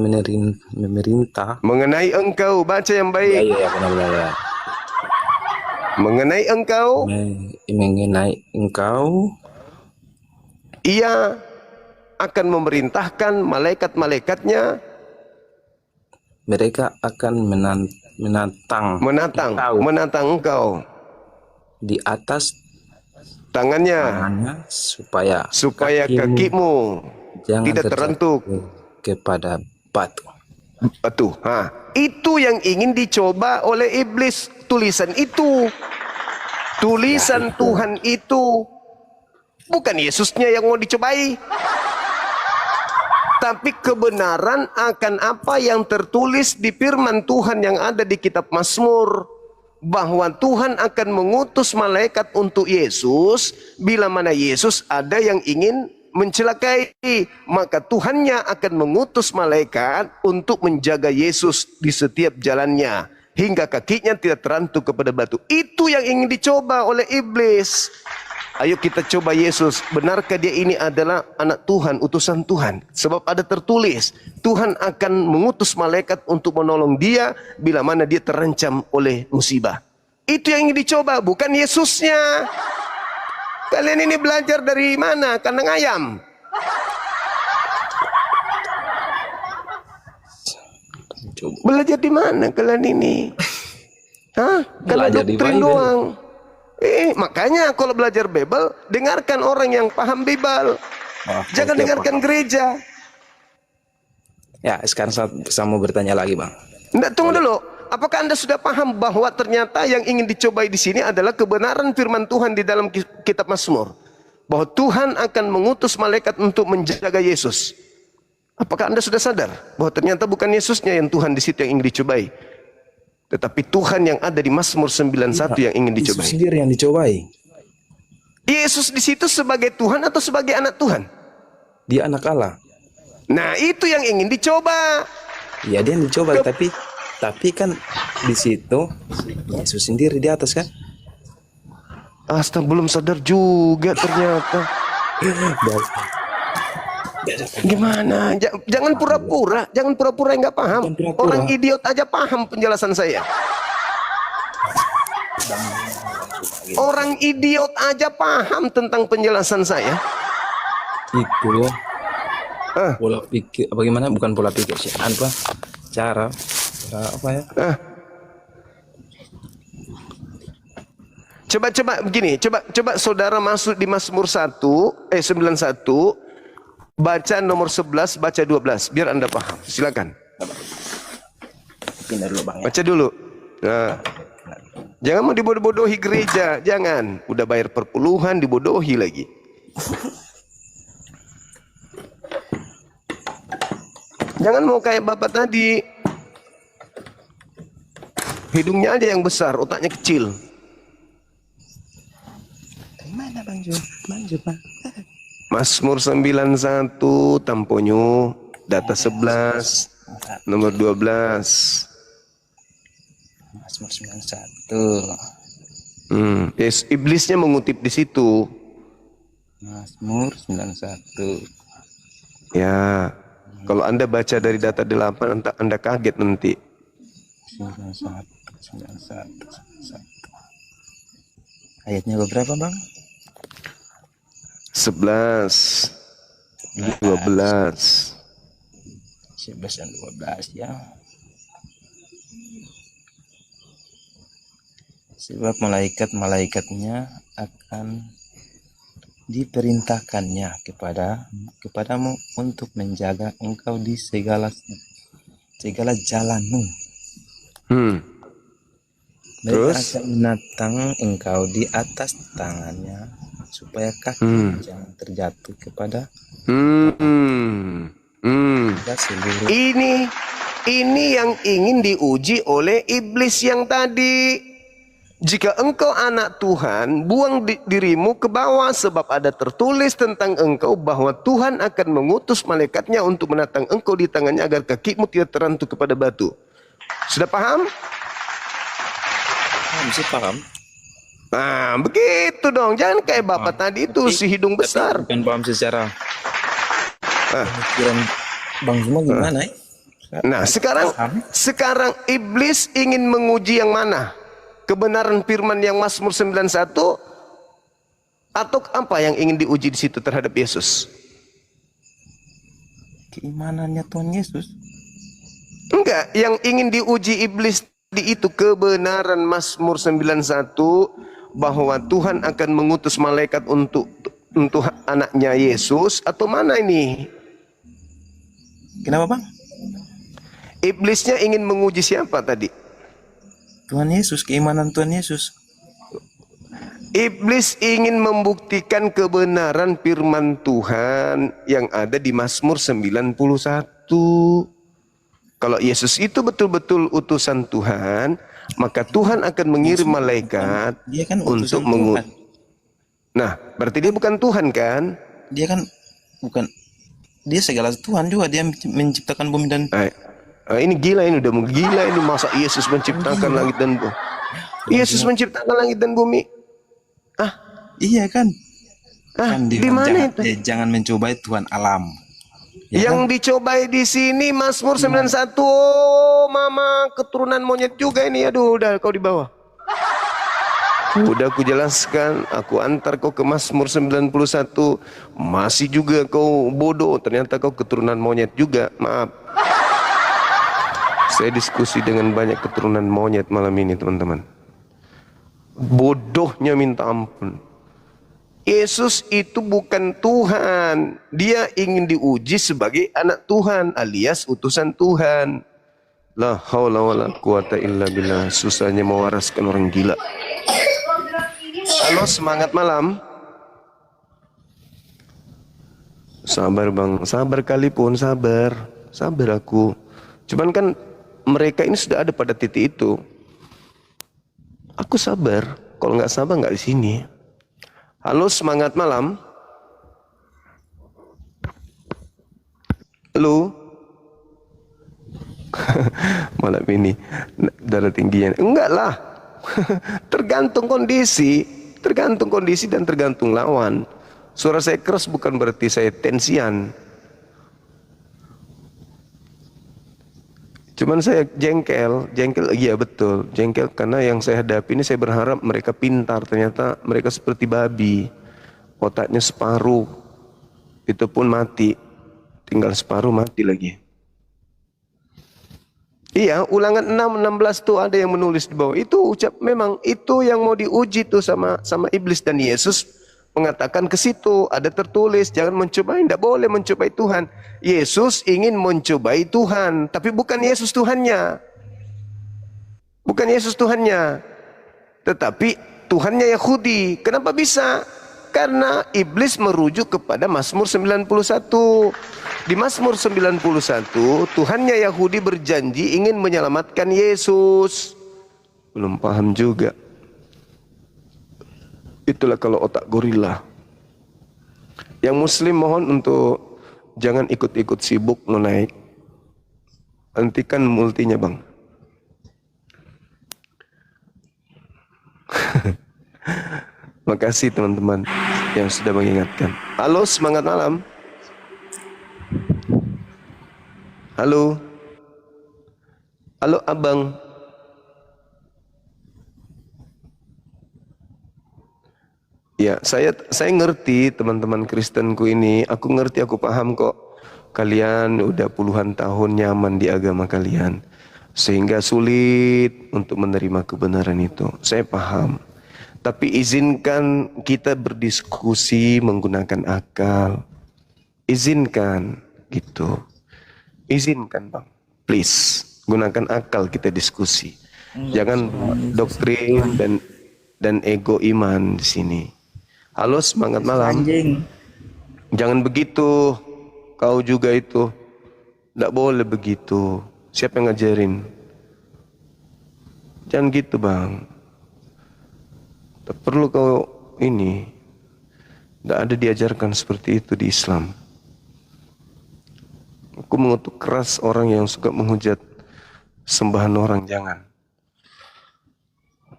memerintah.
Mengenai engkau, baca yang baik.
Ya, benar-benar.
Mengenai engkau,
Mengenai engkau,
ia akan memerintahkan malaikat-malaikatnya
mereka akan
menatang engkau
di atas
tangannya
tangannya, supaya
kakimu
jangan
tidak terentuk
kepada batu.
batu. Itu yang ingin dicoba oleh iblis. Tulisan itu, tulisan Tuhan itu, bukan Yesusnya yang mau dicobai, tapi kebenaran akan apa yang tertulis di firman Tuhan yang ada di kitab Mazmur, bahwa Tuhan akan mengutus malaikat untuk Yesus bila mana Yesus ada yang ingin mencelakai, maka Tuhannya akan mengutus malaikat untuk menjaga Yesus di setiap jalannya hingga kakinya tidak terantuk kepada batu. Itu yang ingin dicoba oleh iblis. Ayo kita coba Yesus. Benarkah dia ini adalah anak Tuhan, utusan Tuhan? Sebab ada tertulis, Tuhan akan mengutus malaikat untuk menolong dia bila mana dia terancam oleh musibah. Itu yang ingin dicoba, bukan Yesusnya. Kalian ini belajar dari mana? Kandang ayam. Belajar di mana kalian ini? Hah? Kalau
Belajar di
doktrin
Bible.
doang. Makanya kalau belajar Bible, dengarkan orang yang paham Bible. Jangan dengarkan gereja.
Ya, sekarang saya mau bertanya lagi, Bang.
Nggak, tunggu dulu. Apakah Anda sudah paham bahwa ternyata yang ingin dicobai di sini adalah kebenaran firman Tuhan di dalam kitab Mazmur? Bahwa Tuhan akan mengutus malaikat untuk menjaga Yesus. Apakah Anda sudah sadar bahwa ternyata bukan Yesusnya yang Tuhan di situ yang ingin dicobai, tetapi Tuhan yang ada di Mazmur 91 yang ingin dicobai.
Yesus sendiri yang dicobai.
Yesus di situ sebagai Tuhan atau sebagai anak Tuhan?
Dia anak Allah.
Nah, itu yang ingin dicoba.
Ya, dia yang dicoba, tapi kan di situ Yesus sendiri di atas kan?
Astaga, belum sadar juga ternyata. Gimana? Jangan pura-pura, jangan pura-pura nggak paham.
Bukan pura-pura.
Orang idiot aja paham penjelasan saya. Orang idiot aja paham tentang penjelasan saya.
Itu pola pikir, bagaimana? Bukan pola pikir sih, apa? Cara apa ya?
Coba begini, coba saudara masuk di Mazmur 91, baca nomor 11, baca 12, biar Anda paham. Silakan.
Pindah dulu, Bang. Ya.
Baca dulu. Nah, jangan mau dibodoh-bodohi gereja, jangan. Udah bayar perpuluhan, dibodohi lagi. Jangan mau kayak bapak tadi. Hidungnya aja yang besar, otaknya kecil.
Mana Bang Jo? Bang.
Mazmur 91, tamponyo, data 11, nomor 12.
Mazmur 91.
Yes, iblisnya mengutip di situ.
Mazmur 91.
Ya, Kalau Anda baca dari data 8, Anda kaget nanti.
91. Ayatnya beberapa bang?
11, 12.
11 dan 12 ya. Sebab malaikat-malaikatnya akan diperintahkannya kepadamu untuk menjaga engkau di segala jalanmu. Mereka
Terus?
akan menatang engkau di atas tangannya supaya kaki jangan terjatuh kepada seluruh.
Ini yang ingin diuji oleh iblis yang tadi. Jika engkau anak Tuhan, buang dirimu ke bawah, sebab ada tertulis tentang engkau bahwa Tuhan akan mengutus malaikatnya untuk menatang engkau di tangannya agar kakimu tidak terantuk kepada batu. Sudah paham?
Mesti paham.
Nah, begitu dong. Jangan kayak bapak tadi itu, si hidung besar.
Bukan paham secara pemikiran Bang Zuma gimana ya?
Nah, sekarang iblis ingin menguji yang mana? Kebenaran firman yang Mazmur 91 atau apa yang ingin diuji di situ terhadap Yesus?
Keimanannya Tuhan Yesus.
Enggak, yang ingin diuji iblis di itu kebenaran Mazmur 91 bahwa Tuhan akan mengutus malaikat untuk anaknya Yesus, atau mana ini?
Kenapa bang?
Iblisnya ingin menguji siapa tadi?
Tuhan Yesus, keimanan Tuhan Yesus.
Iblis ingin membuktikan kebenaran firman Tuhan yang ada di Mazmur 91. Kalau Yesus itu betul-betul utusan Tuhan, maka Tuhan akan mengirim malaikat
Dia kan
untuk
utusan Tuhan.
Nah, berarti dia bukan Tuhan kan?
Dia kan bukan. Dia segala Tuhan juga. Dia menciptakan bumi dan
Ini gila, ini udah gila ini, masa Yesus menciptakan langit dan bumi? Yesus menciptakan langit dan bumi.
iya kan? Kan
Di mana itu?
Jangan mencobai Tuhan alam. Ya
Yang
kan?
dicobai di sini Mazmur 91. Oh, mama keturunan monyet juga ini. Aduh, udah kau di bawah. Udah aku jelaskan, aku antar kau ke Mazmur 91. Masih juga kau bodoh, ternyata kau keturunan monyet juga. Maaf. Saya diskusi dengan banyak keturunan monyet malam ini, teman-teman. Bodohnya minta ampun. Yesus itu bukan Tuhan. Dia ingin diuji sebagai anak Tuhan alias utusan Tuhan. La haula wala quwata illa billah. Susahnya mewaraskan orang gila. Halo, semangat malam. Sabar bang, sabar kali pun, sabar. Sabar aku. Cuman kan mereka ini sudah ada pada titik itu. Aku sabar. Kalau nggak sabar nggak di sini. Halo, semangat malam. Halo. Malam ini darah tingginya. Enggak lah. Tergantung kondisi dan tergantung lawan. Suara saya keras bukan berarti saya tensian. Cuman saya jengkel, iya betul, jengkel karena yang saya hadapi ini saya berharap mereka pintar, ternyata mereka seperti babi, otaknya separuh, itu pun mati, tinggal separuh mati lagi. Iya, Ulangan 6:16 tuh ada yang menulis di bawah, itu memang itu yang mau diuji tuh sama iblis, dan Yesus mengatakan ke situ ada tertulis jangan mencobai, tidak boleh mencobai Tuhan. Yesus ingin mencobai Tuhan, tapi bukan Yesus Tuhannya. Bukan Yesus Tuhannya, tetapi Tuhannya Yahudi. Kenapa bisa? Karena iblis merujuk kepada Mazmur 91. Di Mazmur 91, Tuhannya Yahudi berjanji ingin menyelamatkan Yesus. Belum paham juga. Itulah kalau otak gorila. Yang muslim mohon untuk jangan ikut-ikut sibuk naik. Hentikan multinya bang. Makasih teman-teman yang sudah mengingatkan. Halo, semangat malam. Halo. Halo abang. Ya, saya ngerti teman-teman Kristenku ini. Aku ngerti, aku paham kok. Kalian udah puluhan tahun nyaman di agama kalian, sehingga sulit untuk menerima kebenaran itu. Saya paham. Tapi izinkan kita berdiskusi menggunakan akal. Izinkan gitu. Izinkan bang. Please. Gunakan akal kita diskusi. Jangan doktrin dan ego iman di sini. Halo, semangat malam. Jangan begitu. Kau juga itu. Tidak boleh begitu. Siapa yang ngajarin? Jangan gitu bang. Tak perlu kau ini. Tidak ada diajarkan seperti itu di Islam. Aku mengutuk keras orang yang suka menghujat sembahan orang. Jangan.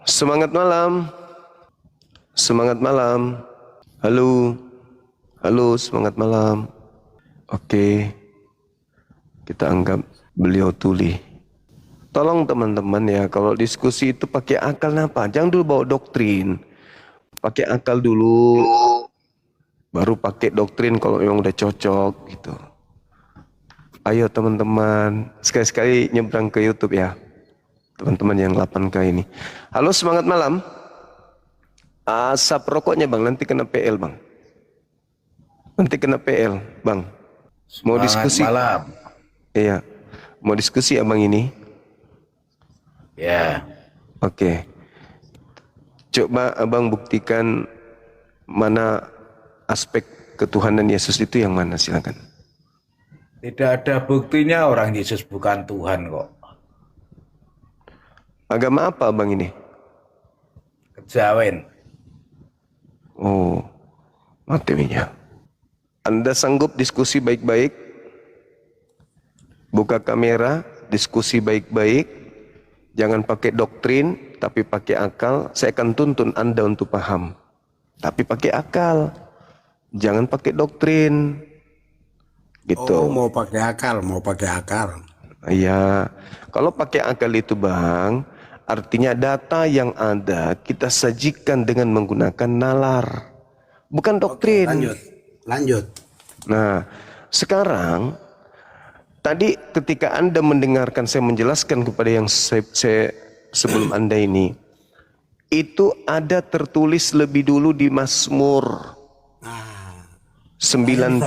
Semangat malam. Semangat malam. Halo. Halo, semangat malam. Oke. Kita anggap beliau tuli. Tolong teman-teman ya, kalau diskusi itu pakai akal apa? Jangan dulu bawa doktrin. Pakai akal dulu. Baru pakai doktrin kalau memang udah cocok gitu. Ayo teman-teman, sekali-sekali nyebrang ke YouTube ya. Teman-teman yang 8K ini. Halo, semangat malam. Asap rokoknya bang, nanti kena PL bang. Nanti kena PL bang. Mau diskusi?
Malam.
Iya. Mau diskusi abang ini?
Ya.
Oke. Coba abang buktikan mana aspek ketuhanan Yesus itu yang mana, silakan.
Tidak ada buktinya orang Yesus bukan Tuhan kok.
Agama apa abang ini?
Kejawen.
Oh, materinya. Anda sanggup diskusi baik-baik? Buka kamera, diskusi baik-baik. Jangan pakai doktrin, tapi pakai akal. Saya akan tuntun Anda untuk paham. Tapi pakai akal. Jangan pakai doktrin. Gitu.
Oh, mau pakai akal, mau pakai akal.
Iya. Kalau pakai akal itu bang, artinya data yang ada kita sajikan dengan menggunakan nalar, bukan doktrin.
Lanjut, lanjut.
Nah, sekarang tadi ketika Anda mendengarkan saya menjelaskan kepada yang saya sebelum Anda ini, itu ada tertulis lebih dulu di Mazmur 91.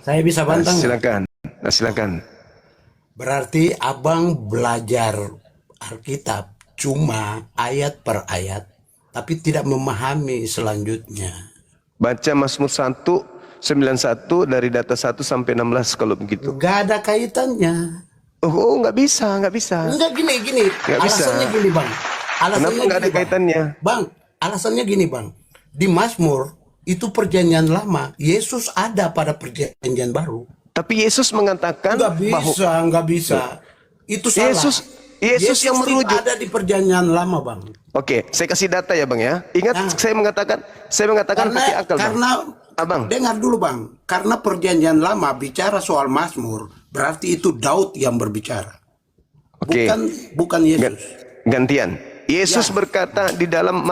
Saya bisa bantah.
Silakan. Nah, silakan.
Berarti abang belajar Alkitab cuma ayat per ayat, tapi tidak memahami selanjutnya.
Baca Mazmur 91 dari data 1 sampai 16 kalau begitu.
Gak ada kaitannya.
Oh, nggak bisa.
Enggak gini.
Nggak bisa.
Alasannya gini bang.
Kenapa nggak ada kaitannya?
Bang, alasannya gini bang. Di Mazmur itu perjanjian lama. Yesus ada pada perjanjian baru.
Tapi Yesus mengatakan
Nggak bisa. Itu salah.
Yesus yang merujuk.
Ada di perjanjian lama bang.
Oke, saya kasih data ya bang ya. Ingat saya mengatakan pakai akal bang.
Karena
Abang.
Dengar dulu bang. Karena perjanjian lama bicara soal Mazmur, berarti itu Daud yang berbicara.
Oke.
Bukan Yesus.
Gantian. Yesus berkata di dalam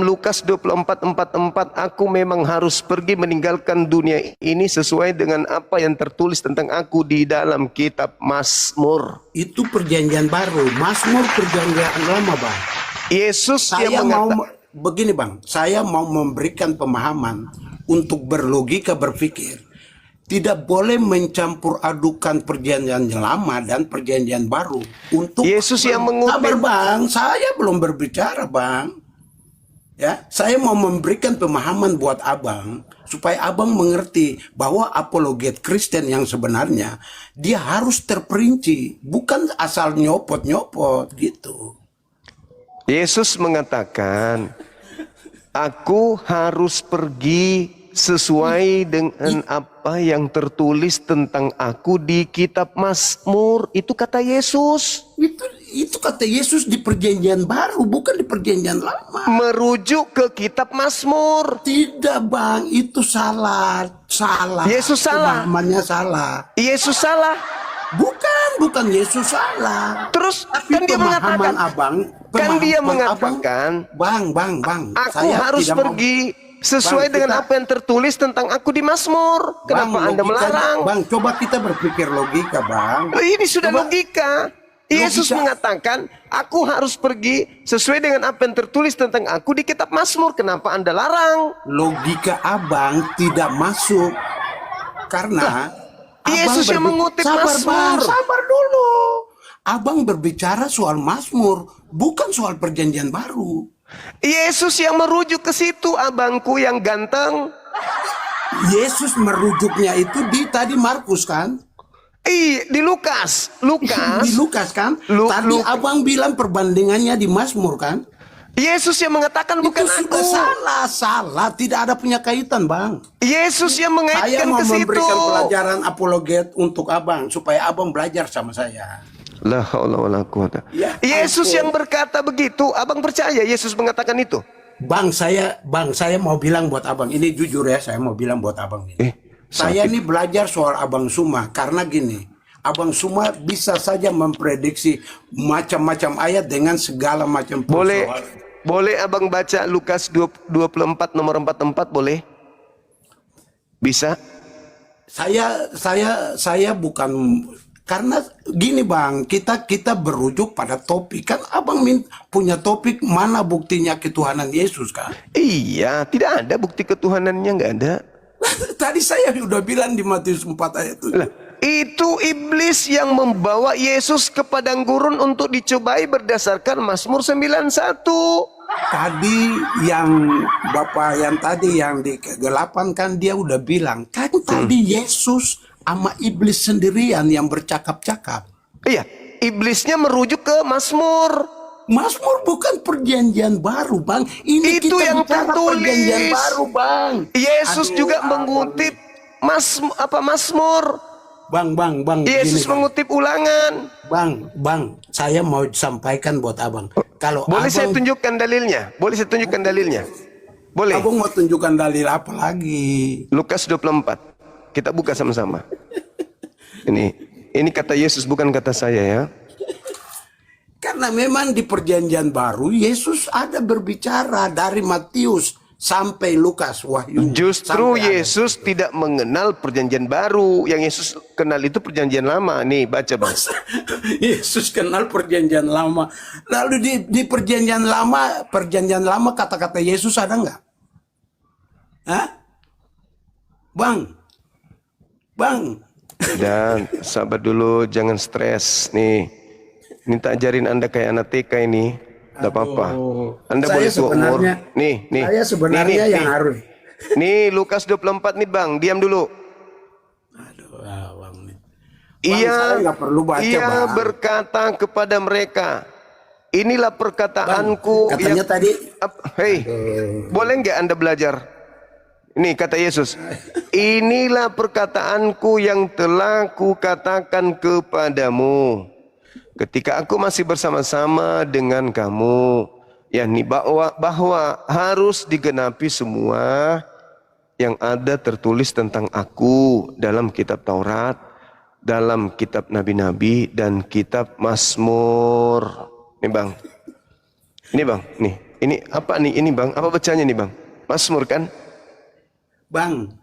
Lukas 24:44, aku memang harus pergi meninggalkan dunia ini sesuai dengan apa yang tertulis tentang aku di dalam kitab Mazmur.
Itu perjanjian baru. Mazmur perjanjian lama bang.
Yesus
Saya
yang
mau begini bang. Saya mau memberikan pemahaman untuk berlogika berpikir. Tidak boleh mencampur adukan perjanjian lama dan perjanjian baru. Untuk
Yesus yang mengutip.
Sabar bang. Saya belum berbicara bang. Ya, saya mau memberikan pemahaman buat abang supaya abang mengerti bahwa apologet Kristen yang sebenarnya dia harus terperinci, bukan asal nyopot-nyopot gitu.
Yesus mengatakan, aku harus pergi sesuai dengan apa yang tertulis tentang aku di kitab Mazmur. Itu kata Yesus.
itu kata Yesus di perjanjian baru, bukan di perjanjian lama.
Merujuk ke kitab Mazmur.
Tidak bang, itu salah.
Yesus salah.
Pemahamannya salah.
Yesus salah.
Bukan Yesus salah.
Terus
Tapi
kan dia
pemahaman
mengatakan,
abang,
kan dia
pemahaman
mengatakan,
bang,
aku
saya
harus
tidak mau-
pergi sesuai
Bang,
dengan
kita-
apa yang tertulis tentang aku di Mazmur. Kenapa
Bang,
Anda
logikanya-
melarang?
Bang, coba kita berpikir logika, bang.
Loh, ini sudah
Coba-
logika. Yesus
Logika.
mengatakan, aku harus pergi sesuai dengan apa yang tertulis tentang aku di kitab Mazmur. Kenapa Anda larang?
Logika abang tidak masuk karena
Yesus yang mengutip
sabar,
Mazmur.
Bang, sabar dulu. Abang berbicara soal Mazmur, bukan soal perjanjian baru.
Yesus yang merujuk ke situ, abangku yang ganteng.
Yesus merujuknya itu di tadi Markus kan?
Di Lukas.
Di Lukas kan? Tadi abang bilang perbandingannya di Mazmur kan?
Yesus yang mengatakan bukan
Itu
aku.
sudah salah, tidak ada punya kaitan, Bang.
Yesus yang
Saya
mengaitkan
mau
ke situ.
memberikan pelajaran apologet untuk abang supaya abang belajar sama saya.
La haula wala quwata.
Ya,
Yesus
ampun.
yang berkata begitu, abang percaya Yesus mengatakan itu?
Bang, saya mau bilang buat abang, ini jujur ya, saya mau bilang buat abang ini. Saya ini belajar soal Abang Suma karena gini, Abang Suma bisa saja memprediksi macam-macam ayat dengan segala macam
Boleh
persoalan.
boleh abang baca Lukas 24 nomor 44 boleh? Bisa?
Saya bukan karena gini Bang, kita berujuk pada topik kan Abang punya topik mana buktinya ketuhanan Yesus kan?
Iya, tidak ada bukti ketuhanannya, nggak ada.
Tadi saya sudah bilang di Matius 4 ayat itu.
Lah, itu iblis yang membawa Yesus ke padang gurun untuk dicobai berdasarkan Mazmur 91.
Tadi yang Bapak yang tadi yang di kegelapan kan dia udah bilang kan tadi Yesus sama iblis sendirian yang bercakap-cakap.
Iya, iblisnya merujuk ke Mazmur.
Mazmur bukan perjanjian baru, Bang. Ini
Itu
kita
yang
bicara
tertulis.
perjanjian baru, Bang.
Yesus
Aduh,
juga
abang.
mengutip Mazmur.
Bang.
Yesus
Gini,
mengutip Ulangan.
Bang, saya mau sampaikan buat Abang. Kalau
Boleh saya
Abang,
tunjukkan dalilnya? Boleh saya tunjukkan dalilnya? Boleh.
Abang mau tunjukkan dalil apa lagi?
Lukas 24. Kita buka sama-sama. Ini kata Yesus bukan kata saya ya.
Karena memang di perjanjian baru Yesus ada berbicara dari Matius sampai Lukas Wahyu.
Justru
Sampai ada.
Yesus tidak mengenal perjanjian baru. Yang Yesus kenal itu perjanjian lama. Nih baca bang.
Yesus kenal perjanjian lama. Lalu di perjanjian lama kata-kata Yesus ada nggak? Hah? Bang.
Dan sabar dulu, jangan stres. Nih, minta ajarin Anda kayak anak TK ini. Tidak apa-apa. Anda
Saya
boleh tua umur.
sebenarnya-
Nih.
Saya sebenarnya
Nih,
yang harus.
Nih, Lukas 24 nih bang. Diam dulu.
Aduh, Bang. Bang,
Ia,
saya nggak perlu baca,
ia
Bang.
berkata kepada mereka, inilah perkataanku.
Katanya tadi.
Hei, boleh nggak Anda belajar? Ini kata Yesus, inilah perkataanku yang telah kukatakan kepadamu ketika aku masih bersama-sama dengan kamu, yakni bahwa harus digenapi semua yang ada tertulis tentang aku dalam kitab Taurat, dalam kitab Nabi-Nabi dan kitab Mazmur. Nih bang, ini apa nih? Ini bang, apa bacanya nih bang? Mazmur kan?
Bang,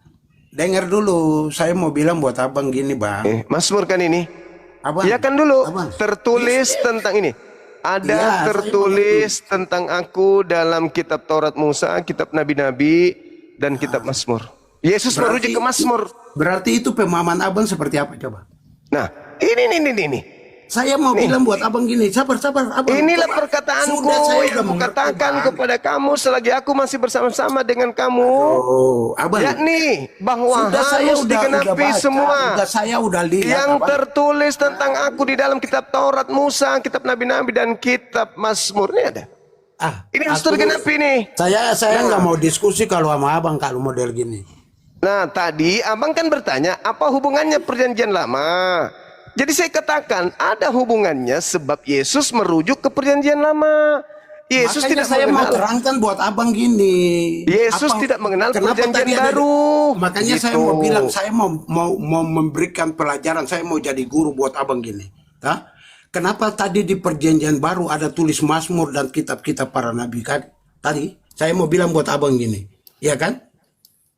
dengar dulu. Saya mau bilang buat Abang gini, Bang.
Mazmur kan ini?
Abang.
Ya kan dulu.
Abang.
Tertulis tentang ini. Ada
Iya,
tertulis tentang aku dalam kitab Taurat Musa, kitab Nabi-Nabi, dan kitab Mazmur. Yesus merujuk ke Mazmur.
Berarti itu pemahaman Abang seperti apa coba?
Nah, ini.
Saya mau bilang buat Abang gini, sabar Abang.
Inilah
Coba.
perkataanku
Sudah, saya
yang
udah mengerti,
kukatakan
Bang.
kepada kamu selagi aku masih bersama-sama dengan kamu.
Oh, Abang.
Yakni bahwa
Sudah saya
harus
udah
digenapi
baca.
semua
Udah saya udah lihat,
yang
Abang.
tertulis tentang aku di dalam kitab Taurat Musa, kitab Nabi-Nabi dan kitab Mazmur. Ini ada. Ini harus tergenapi nih.
Saya nggak mau diskusi kalau sama Abang kalau model gini.
Nah, tadi abang kan bertanya apa hubungannya perjanjian lama Jadi saya katakan ada hubungannya sebab Yesus merujuk ke perjanjian lama. Yesus
Makanya
tidak
saya mau
mengenal.
terangkan buat abang gini.
Yesus tidak mengenal
kenapa
perjanjian
tadi ada-
baru.
Makanya saya
Gitu.
mau bilang, saya mau memberikan pelajaran, saya mau jadi guru buat abang gini. Hah? Kenapa tadi di perjanjian baru ada tulis Mazmur dan kitab-kitab para nabi kan? Tadi saya mau bilang buat abang gini, ya kan?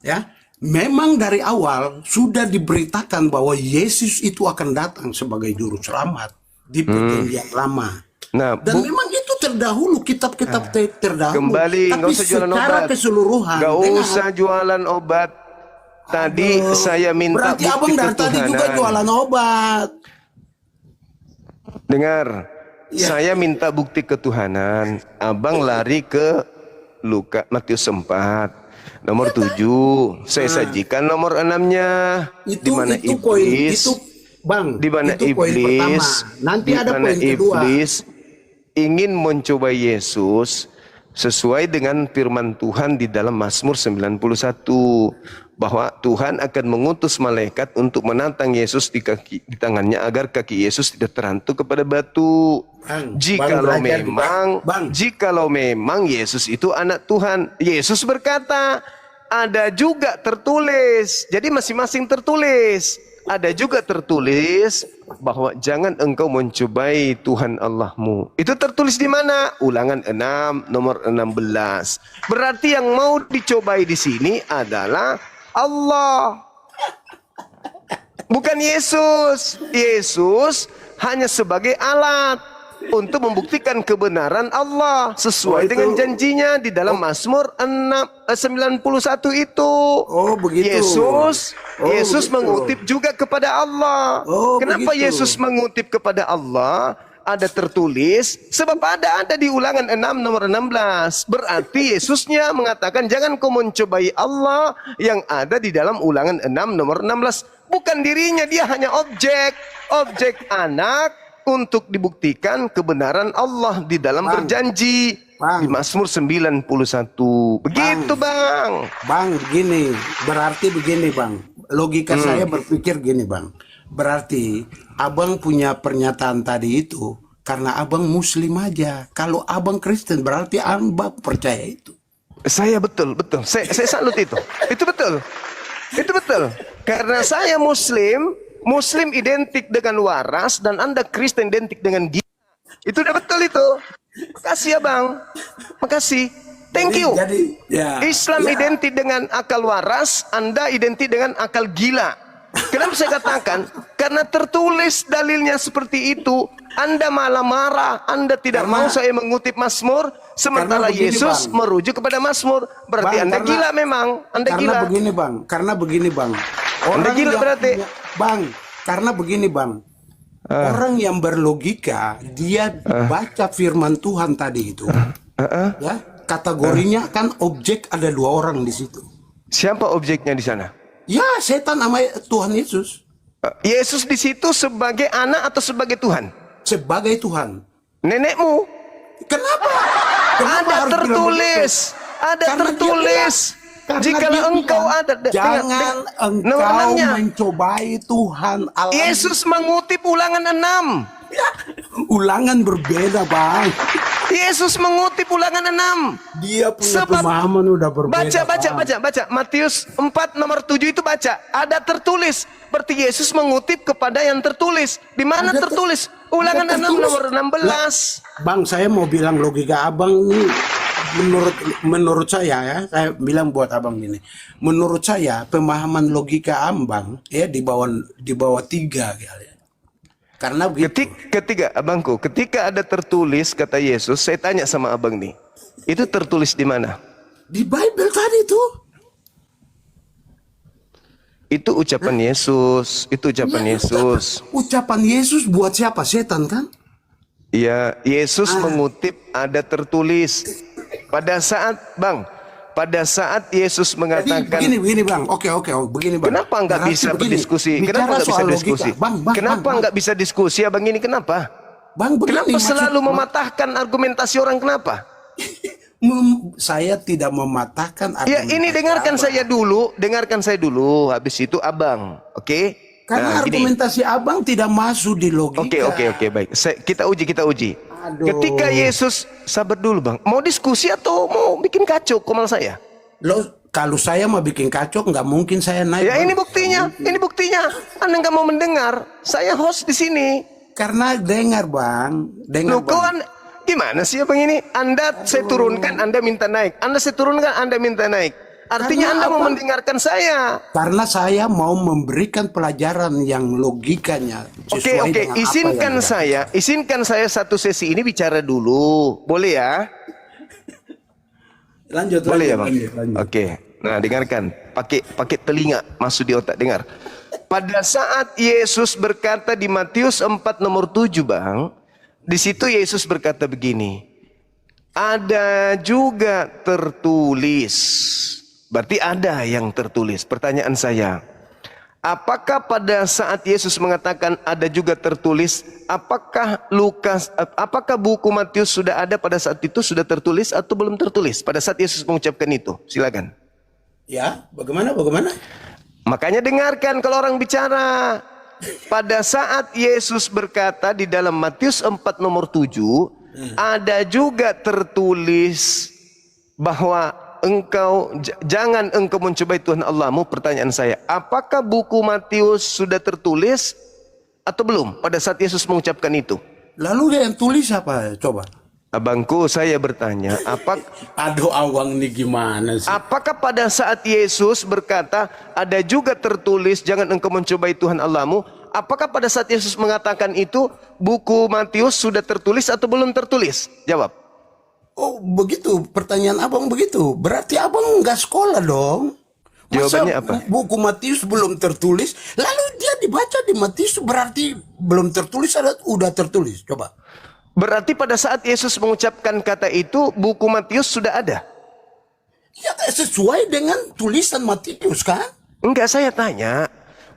Ya, memang dari awal sudah diberitakan bahwa Yesus itu akan datang sebagai juru selamat di perjanjian lama.
Nah,
Dan memang itu terdahulu, kitab-kitab terdahulu.
kembali,
Tapi
nggak usah jualan
secara
obat.
keseluruhan.
Nggak
dengar.
usah jualan obat. Tadi saya minta
Berarti
bukti
abang dari tadi juga
ketuhanan.
jualan obat.
Dengar,
Ya.
saya minta bukti ketuhanan. Abang lari ke Matius 4, nomor 7. Saya sajikan nomor 6-nya. Di
Itu
mana
itu poin
iblis,
itu bang.
di mana
itu poin pertama.
iblis,
Nanti
di
ada
mana
poin kedua.
iblis ingin mencoba Yesus sesuai dengan firman Tuhan di dalam Mazmur 91 bahwa Tuhan akan mengutus malaikat untuk menantang Yesus di tangannya agar kaki Yesus tidak terhantuk kepada batu.
Bang,
Jikalau
belajar di-
memang
Bang.
jikalau memang Yesus itu anak Tuhan, Yesus berkata, ada juga tertulis. Jadi masing-masing tertulis. Ada juga tertulis bahwa jangan engkau mencobai Tuhan Allahmu. Itu tertulis di mana? Ulangan 6 nomor 16. Berarti yang mau dicobai di sini adalah Allah. Bukan Yesus. Yesus hanya sebagai alat untuk membuktikan kebenaran Allah sesuai dengan janjinya di dalam Mazmur 91 itu.
Oh, begitu.
Yesus
Oh,
Yesus
begitu.
mengutip juga kepada Allah.
Oh,
Kenapa
begitu.
Yesus mengutip kepada Allah? Ada tertulis sebab ada di Ulangan 6 nomor 16. Berarti Yesusnya mengatakan jangan kau mencobai Allah yang ada di dalam Ulangan 6 nomor 16. Bukan dirinya, dia hanya objek anak untuk dibuktikan kebenaran Allah di dalam
Bang.
berjanji
Bang.
di Mazmur 91. Begitu, Bang.
Bang, begini. Berarti begini, Bang. Logika saya berpikir gini, Bang. Berarti abang punya pernyataan tadi itu karena abang Muslim aja. Kalau abang Kristen berarti abang percaya itu.
Saya betul. Saya salut itu. Itu betul. Karena saya Muslim identik dengan waras dan Anda Kristen identik dengan gila. Itu udah betul itu. Makasih ya, Bang. Makasih. Thank you.
Jadi, ya.
Islam
Ya.
identik dengan akal waras, Anda identik dengan akal gila. Kenapa saya katakan? Karena tertulis dalilnya seperti itu. Anda malah marah. Anda tidak mau saya mengutip Mazmur, sementara
Karena begini,
Yesus
Bang.
merujuk kepada Mazmur. Berarti
Bang,
Anda gila memang. Anda
karena
gila.
begini, Bang. Karena begini, Bang.
Anda gila
yang
berarti.
Bang, karena begini, Bang. Orang yang berlogika, dia baca firman Tuhan tadi itu. Ya, kategorinya kan objek ada 2 orang di situ.
Siapa objeknya di sana?
Ya, setan sama Tuhan Yesus
Yesus di situ sebagai anak atau sebagai Tuhan?
sebagai Tuhan.
Nenekmu.
Kenapa?
Ada
Kenapa harus bilang
tertulis.
begitu?
Ada
Karena dia
tertulis.
bilang- karena
Jikalau
dia
engkau
bilang,
ada
jangan
nomor
engkau
enamnya.
mencobai Tuhan Allah.
Yesus mengutip Ulangan 6.
Ulangan berbeda, Bang.
Yesus mengutip Ulangan 6.
Dia punya
Sebab-
pemahaman udah berbeda.
Baca. Matius 4 nomor 7 itu baca. Ada tertulis. Berarti Yesus mengutip kepada yang tertulis. Di mana
Ada
tertulis? Ulangan
ada
6
tertulis.
nomor 16.
Bang, saya mau bilang logika abang ini menurut saya ya, saya bilang buat abang ini. Menurut saya pemahaman logika abang ya di bawah 3 kali. Karena begitu.
Ketiga, abangku, ketika ada tertulis kata Yesus, saya tanya sama abang nih. Itu tertulis di mana?
Di Bible tadi tuh.
Itu ucapan Yesus, itu ucapan Yesus.
Ucapan Yesus buat siapa? Setan kan?
Ya, Yesus mengutip ada tertulis. Pada saat Yesus
Jadi
mengatakan,
begini Bang. Oke, begini Bang.
kenapa nggak
Berarti
bisa
begini,
berdiskusi?
bicara
Kenapa nggak bisa
soal logika.
diskusi?
Bang,
Kenapa nggak bisa diskusi? Abang ini kenapa?
Bang, begini,
Kenapa
maksud-
selalu mematahkan argumentasi orang? Kenapa?
Saya tidak mematahkan
Ya,
argumentasi
ini dengarkan
abang.
saya dulu, Habis itu abang, oke?
Karena
Nah, gini.
argumentasi abang tidak masuk di logika.
Oke, baik. Kita uji.
Aduh.
Ketika Yesus, sabar dulu bang, mau diskusi atau mau bikin kacau komal saya?
Lo kalau saya mau bikin kacau nggak mungkin saya naik.
Ya
Bang.
ini buktinya. Anda nggak mau mendengar. Saya host di sini.
Karena dengar bang, dengar
Loh, kawan, gimana sih abang ini? Saya turunkan, Anda minta naik. Saya turunkan, Anda minta naik. Artinya
Karena
Anda mau
apa?
mendengarkan saya.
Karena saya mau memberikan pelajaran yang logikanya sesuai
Oke,
dengan apa yang
izinkan saya satu sesi ini bicara dulu. Boleh ya?
lanjut.
Boleh ya, Bang?
Lanjut.
Oke. Nah, dengarkan. Pakai telinga masuk di otak, dengar. Pada saat Yesus berkata di Matius 4 nomor 7, Bang, di situ Yesus berkata begini. Ada juga tertulis. Berarti ada yang tertulis. Pertanyaan saya, apakah pada saat Yesus mengatakan ada juga tertulis, apakah buku Matius sudah ada pada saat itu, sudah tertulis atau belum tertulis pada saat Yesus mengucapkan itu? Silakan.
Ya, bagaimana?
Makanya dengarkan kalau orang bicara. Pada saat Yesus berkata di dalam Matius 4 nomor 7, ada juga tertulis bahwa jangan engkau mencobai Tuhan Allahmu. Pertanyaan saya, apakah buku Matius sudah tertulis atau belum pada saat Yesus mengucapkan itu?
Lalu yang tulis apa? Coba.
Abangku, saya bertanya,
Aduh, awang nih gimana sih?
apakah pada saat Yesus berkata ada juga tertulis jangan engkau mencobai Tuhan Allahmu, apakah pada saat Yesus mengatakan itu buku Matius sudah tertulis atau belum tertulis? Jawab.
Oh, begitu. Pertanyaan abang begitu. Berarti abang nggak sekolah dong.
Jawabannya apa?
Buku Matius belum tertulis, lalu dia dibaca di Matius berarti belum tertulis atau udah tertulis? Coba.
Berarti pada saat Yesus mengucapkan kata itu, buku Matius sudah ada?
Ya sesuai dengan tulisan Matius kan?
Enggak, saya tanya.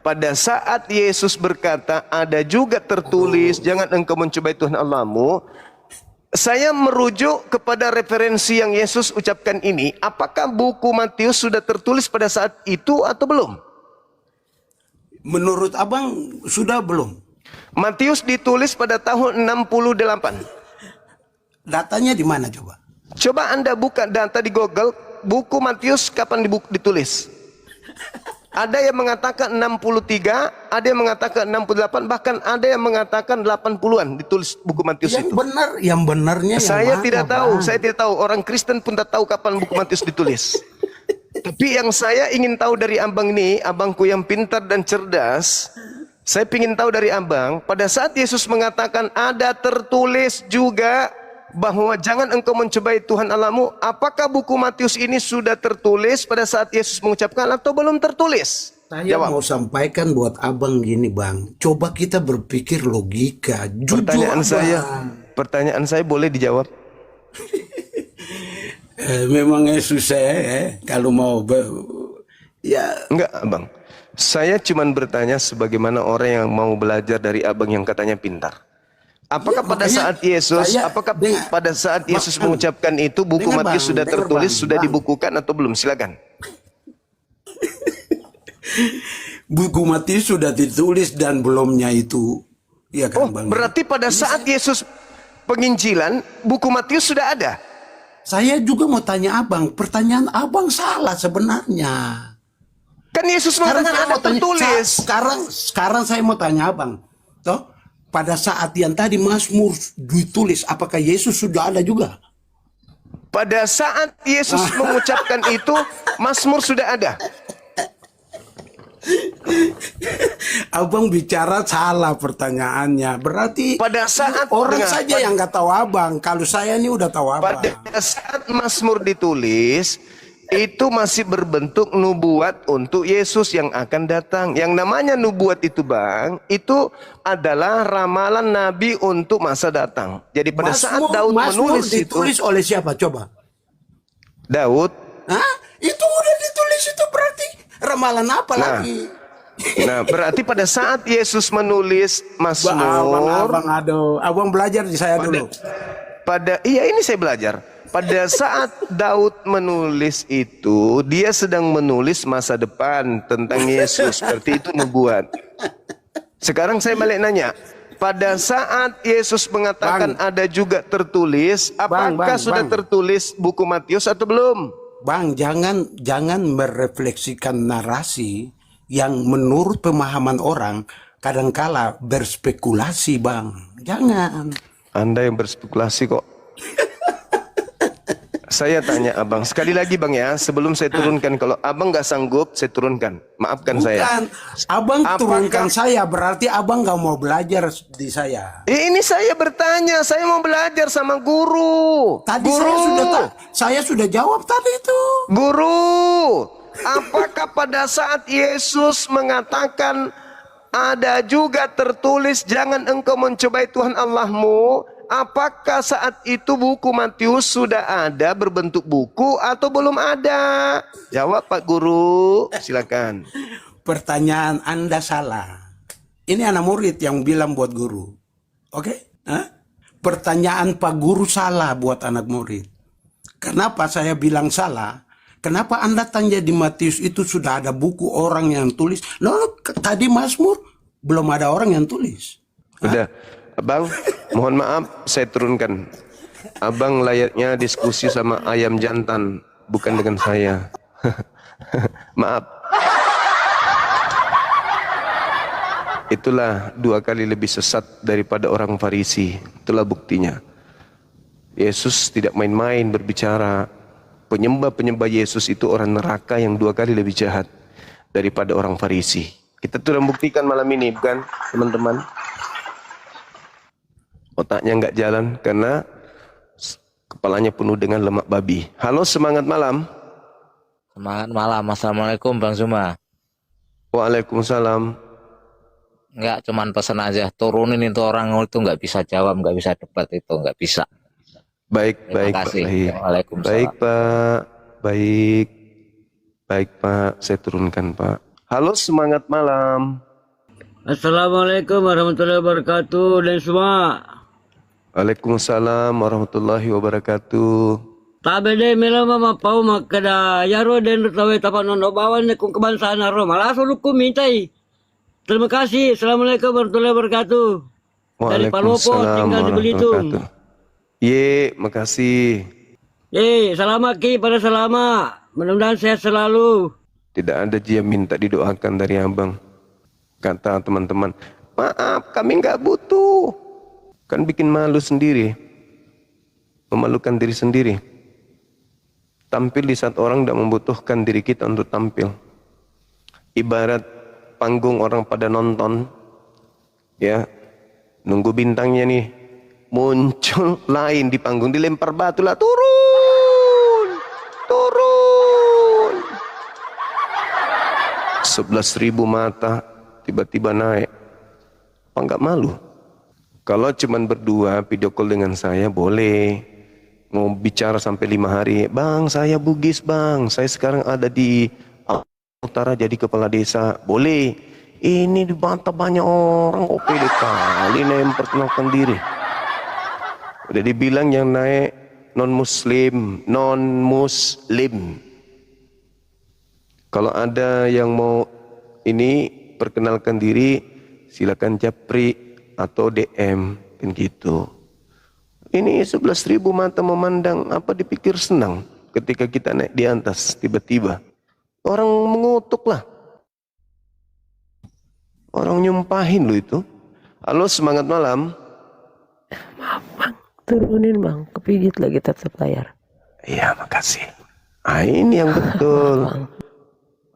Pada saat Yesus berkata, ada juga tertulis, jangan engkau mencobai Tuhan Allahmu. Saya merujuk kepada referensi yang Yesus ucapkan ini. Apakah buku Matius sudah tertulis pada saat itu atau belum?
Menurut abang sudah belum?
Matius ditulis pada tahun 68.
Datanya di mana coba?
Coba Anda buka data di Google, buku Matius kapan ditulis? Ada yang mengatakan 63, ada yang mengatakan 68, bahkan ada yang mengatakan 80-an ditulis buku Matius itu.
Yang benarnya
Saya
yang
tidak
mana,
tahu,
Bang?
saya tidak tahu. Orang Kristen pun tak tahu kapan buku Matius ditulis. Tapi yang saya ingin tahu dari abang ini, abangku yang pintar dan cerdas, saya ingin tahu dari abang, pada saat Yesus mengatakan ada tertulis juga bahwa jangan engkau mencobai Tuhan Allahmu, apakah buku Matius ini sudah tertulis pada saat Yesus mengucapkan atau belum tertulis?
Saya mau sampaikan buat abang gini, Bang. Coba kita berpikir logika. Jujur,
Pertanyaan saya boleh dijawab?
Memangnya susah kalau mau ya.
Enggak, abang. Saya cuma bertanya sebagaimana orang yang mau belajar dari abang yang katanya pintar. Apakah pada saat Yesus, pada saat Yesus mengucapkan itu buku Matius sudah tertulis, sudah dibukukan atau belum? Silakan.
Buku Matius sudah ditulis dan belumnya itu, ya kan, Bang?
Berarti pada saat Yesus penginjilan, buku Matius sudah ada.
Saya juga mau tanya abang, pertanyaan abang salah sebenarnya.
Kan Yesus mengatakan ada tertulis.
Sekarang saya mau tanya abang, toh? Pada saat yang tadi Mazmur ditulis, apakah Yesus sudah ada juga?
Pada saat Yesus mengucapkan itu, Mazmur sudah ada.
Abang bicara salah pertanyaannya. Berarti
pada saat
orang saja yang nggak tahu abang. Kalau saya ini udah tahu abang.
Pada saat Mazmur ditulis, itu masih berbentuk nubuat untuk Yesus yang akan datang. Yang namanya nubuat itu, Bang, itu adalah ramalan Nabi untuk masa datang. Jadi pada saat Daud menulis itu,
ditulis oleh siapa? Coba.
Daud.
Hah? Itu udah ditulis, itu berarti ramalan apa lagi?
Nah, berarti pada saat Yesus menulis Mazmur,
Abang belajar di saya dulu.
Iya, ini saya belajar. pada saat Daud menulis itu, dia sedang menulis masa depan tentang Yesus. Seperti itu nubuat. Sekarang saya balik nanya, pada saat Yesus mengatakan ada juga tertulis, apakah sudah tertulis buku Matius atau belum?
Bang, jangan merefleksikan narasi yang menurut pemahaman orang kadangkala berspekulasi, Bang. Jangan.
Anda yang berspekulasi kok. Saya tanya abang, sekali lagi bang ya, sebelum saya turunkan, kalau abang nggak sanggup, saya turunkan. Maafkan saya.
Bukan, abang turunkan saya, berarti abang nggak mau belajar di saya.
Ini saya bertanya, saya mau belajar sama guru.
Tadi
guru.
saya sudah jawab tadi itu.
Guru, apakah pada saat Yesus mengatakan ada juga tertulis jangan engkau mencobai Tuhan Allahmu, apakah saat itu buku Matius sudah ada berbentuk buku atau belum ada? Jawab Pak Guru, silakan.
Pertanyaan Anda salah. Ini anak murid yang bilang buat guru. Oke? Pertanyaan Pak Guru salah buat anak murid. Kenapa saya bilang salah? Kenapa Anda tanya di Matius itu sudah ada buku orang yang tulis? Tadi Mazmur belum ada orang yang tulis.
Udah, Abang, mohon maaf saya turunkan. Abang layaknya diskusi sama ayam jantan, bukan dengan saya. Maaf. Itulah 2 kali lebih sesat daripada orang Farisi. Itulah buktinya. Yesus tidak main-main berbicara. Penyembah-penyembah Yesus itu orang neraka yang 2 kali lebih jahat daripada orang Farisi. Kita sudah buktikan malam ini, bukan teman-teman? Otaknya nggak jalan karena kepalanya penuh dengan lemak babi. Halo, semangat malam.
Semangat malam. Assalamualaikum Bang Zuma.
Waalaikumsalam.
Enggak, cuman pesan aja. Turunin itu orang itu nggak bisa jawab, nggak bisa debat itu, nggak bisa.
Baik,
Terima
baik,
kasih.
Pak. Baik.
Waalaikumsalam.
Baik, Pak. Baik. Baik, Pak. Saya turunkan, Pak. Halo, semangat malam.
Assalamualaikum warahmatullahi wabarakatuh dan semua.
Waalaikumsalam warahmatullahi wabarakatuh.
Tabede melama mapau makada yaro den tawe tapan nono bawan kung kebangsaan aro malaso luku mintai. Terima kasih. Assalamualaikum warahmatullahi wabarakatuh. Dari Palopo tinggal di Belitung.
Ye, makasih.
Selamat Ki pada selama. Mudah-mudahan sehat selalu.
Tidak ada yang minta didoakan dari abang. Kata teman-teman, maaf kami nggak butuh. Kan bikin malu sendiri. Memalukan diri sendiri. Tampil di saat orang tidak membutuhkan diri kita untuk tampil. Ibarat panggung orang pada nonton. Ya, nunggu bintangnya nih. Muncul lain di panggung, dilempar batu lah, turun. 11.000 mata tiba-tiba naik. Apa enggak malu? Kalau cuman berdua video call dengan saya boleh. Mau bicara sampai 5 hari, bang saya Bugis bang, saya sekarang ada di utara jadi kepala desa, boleh. Ini dibantah banyak orang, kok pede kali memperkenalkan diri. Udah dibilang yang naik non muslim. Kalau ada yang mau ini perkenalkan diri, silakan japri atau DM kan gitu. Ini 11.000 mata memandang, apa dipikir senang ketika kita naik di atas tiba-tiba. Orang mengutuk lah. Orang nyumpahin lo itu. Halo, semangat malam.
Maaf bang, turunin bang, kepijit lagi tetap layar.
Iya, makasih. Ini yang betul.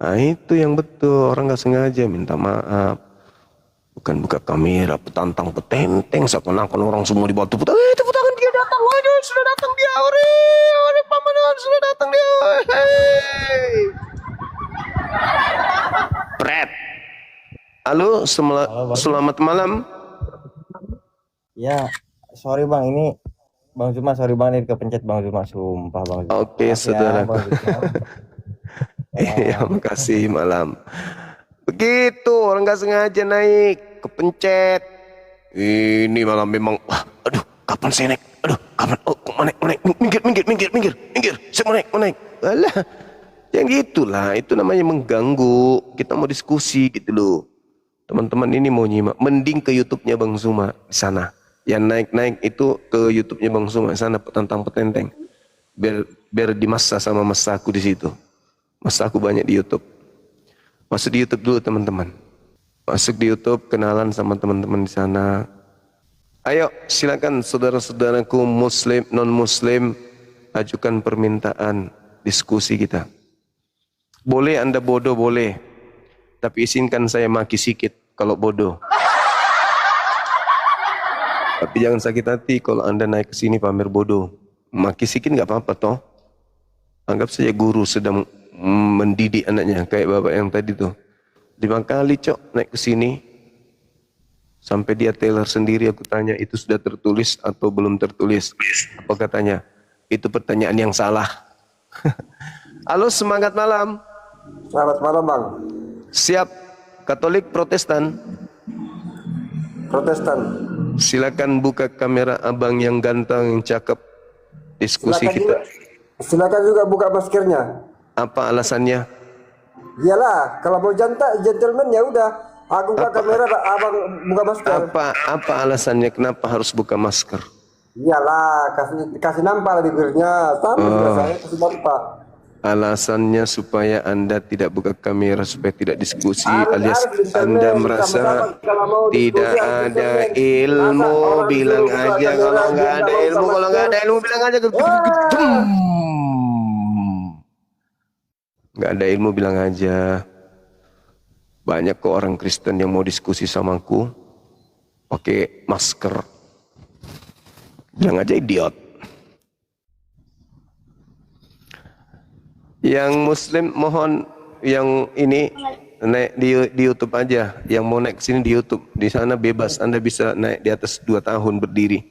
Itu yang betul. Orang gak sengaja minta maaf. Bukan buka kamera, petantang petenteng, seakan-akan orang semua di batu putar. Tepuk tangan, dia datang, waduh sudah datang dia, ore pamanah sudah datang dia, Pret. Halo, selamat malam.
Ya, sorry bang, ini Bang Zuma, sorry bang, ini kepencet Bang Zuma, sumpah Bang Zuma.
Oke, saudara.
Ya,
Iya, makasih malam. Begitu, orang gak sengaja naik, kepencet. Ini malam memang, wah, aduh, kapan saya naik? Aduh, Apa? Oh, mau naik, minggir. Saya mau naik. Alah, yang gitulah. Itu namanya mengganggu. Kita mau diskusi gitu loh. Teman-teman ini mau nyimak. Mending ke YouTube-nya Bang Zuma di sana. Yang naik-naik itu ke YouTube-nya Bang Zuma di sana tentang petenteng. Biar dimasa sama masaku di situ. Masaku banyak di YouTube. Masuk di YouTube dulu teman-teman. Masuk di YouTube, kenalan sama teman-teman di sana. Ayo silakan saudara-saudaraku muslim, non-muslim, ajukan permintaan diskusi kita. Boleh Anda bodoh, boleh. Tapi izinkan saya maki sikit kalau bodoh. Tapi jangan sakit hati kalau Anda naik ke sini pamer bodoh. Maki sikit nggak apa-apa toh. Anggap saja guru sedang mendidik anaknya kayak bapak yang tadi tuh. 5 kali cok naik ke sini. Sampai dia teler sendiri, aku tanya itu sudah tertulis atau belum tertulis. Apa katanya? Itu pertanyaan yang salah. Halo, semangat malam.
Selamat malam Bang.
Siap. Katolik Protestan.
Protestan.
Silakan buka kamera abang yang ganteng, yang cakep. Diskusi kita.
Silakan juga buka maskernya.
Apa alasannya?
Iyalah, kalau mau jantak gentleman ya udah. Aku buka kamera, abang buka masker.
Apa alasannya kenapa harus buka masker?
Iyalah, kasih nampak bibirnya. Sama juga saya kasih nampak.
Alasannya supaya Anda tidak buka kamera, supaya tidak diskusi, alias
harus
Anda
gentleman,
merasa
sama-sama kalau mau
tidak
diskusi, harus
ada
gentleman.
ilmu,
Masa orang
bilang
disuruh buka
aja
kamera,
kalau nggak
dia
ada
nggak
ilmu,
buka
kalau nggak ada
masker.
ilmu bilang aja. Nggak ada ilmu bilang aja. Banyak kok orang Kristen yang mau diskusi sama aku pakai masker. Bilang aja idiot. Yang Muslim mohon yang ini naik di YouTube aja. Yang mau naik ke sini di YouTube, di sana bebas. Anda bisa naik di atas 2 tahun berdiri.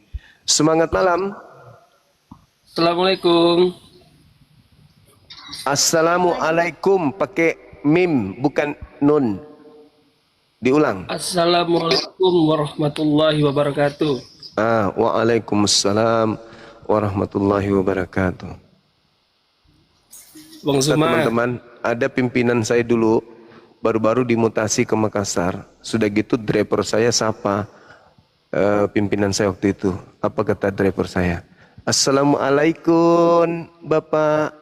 Semangat malam.
Assalamualaikum.
Assalamualaikum pakai mim bukan nun. Diulang.
Assalamualaikum warahmatullahi wabarakatuh.
Waalaikumsalam warahmatullahi wabarakatuh.
Bang Zuma.
Teman-teman, ada pimpinan saya dulu baru-baru dimutasi ke Makassar. Sudah gitu driver saya sapa pimpinan saya waktu itu. Apa kata driver saya? Assalamualaikum Bapak.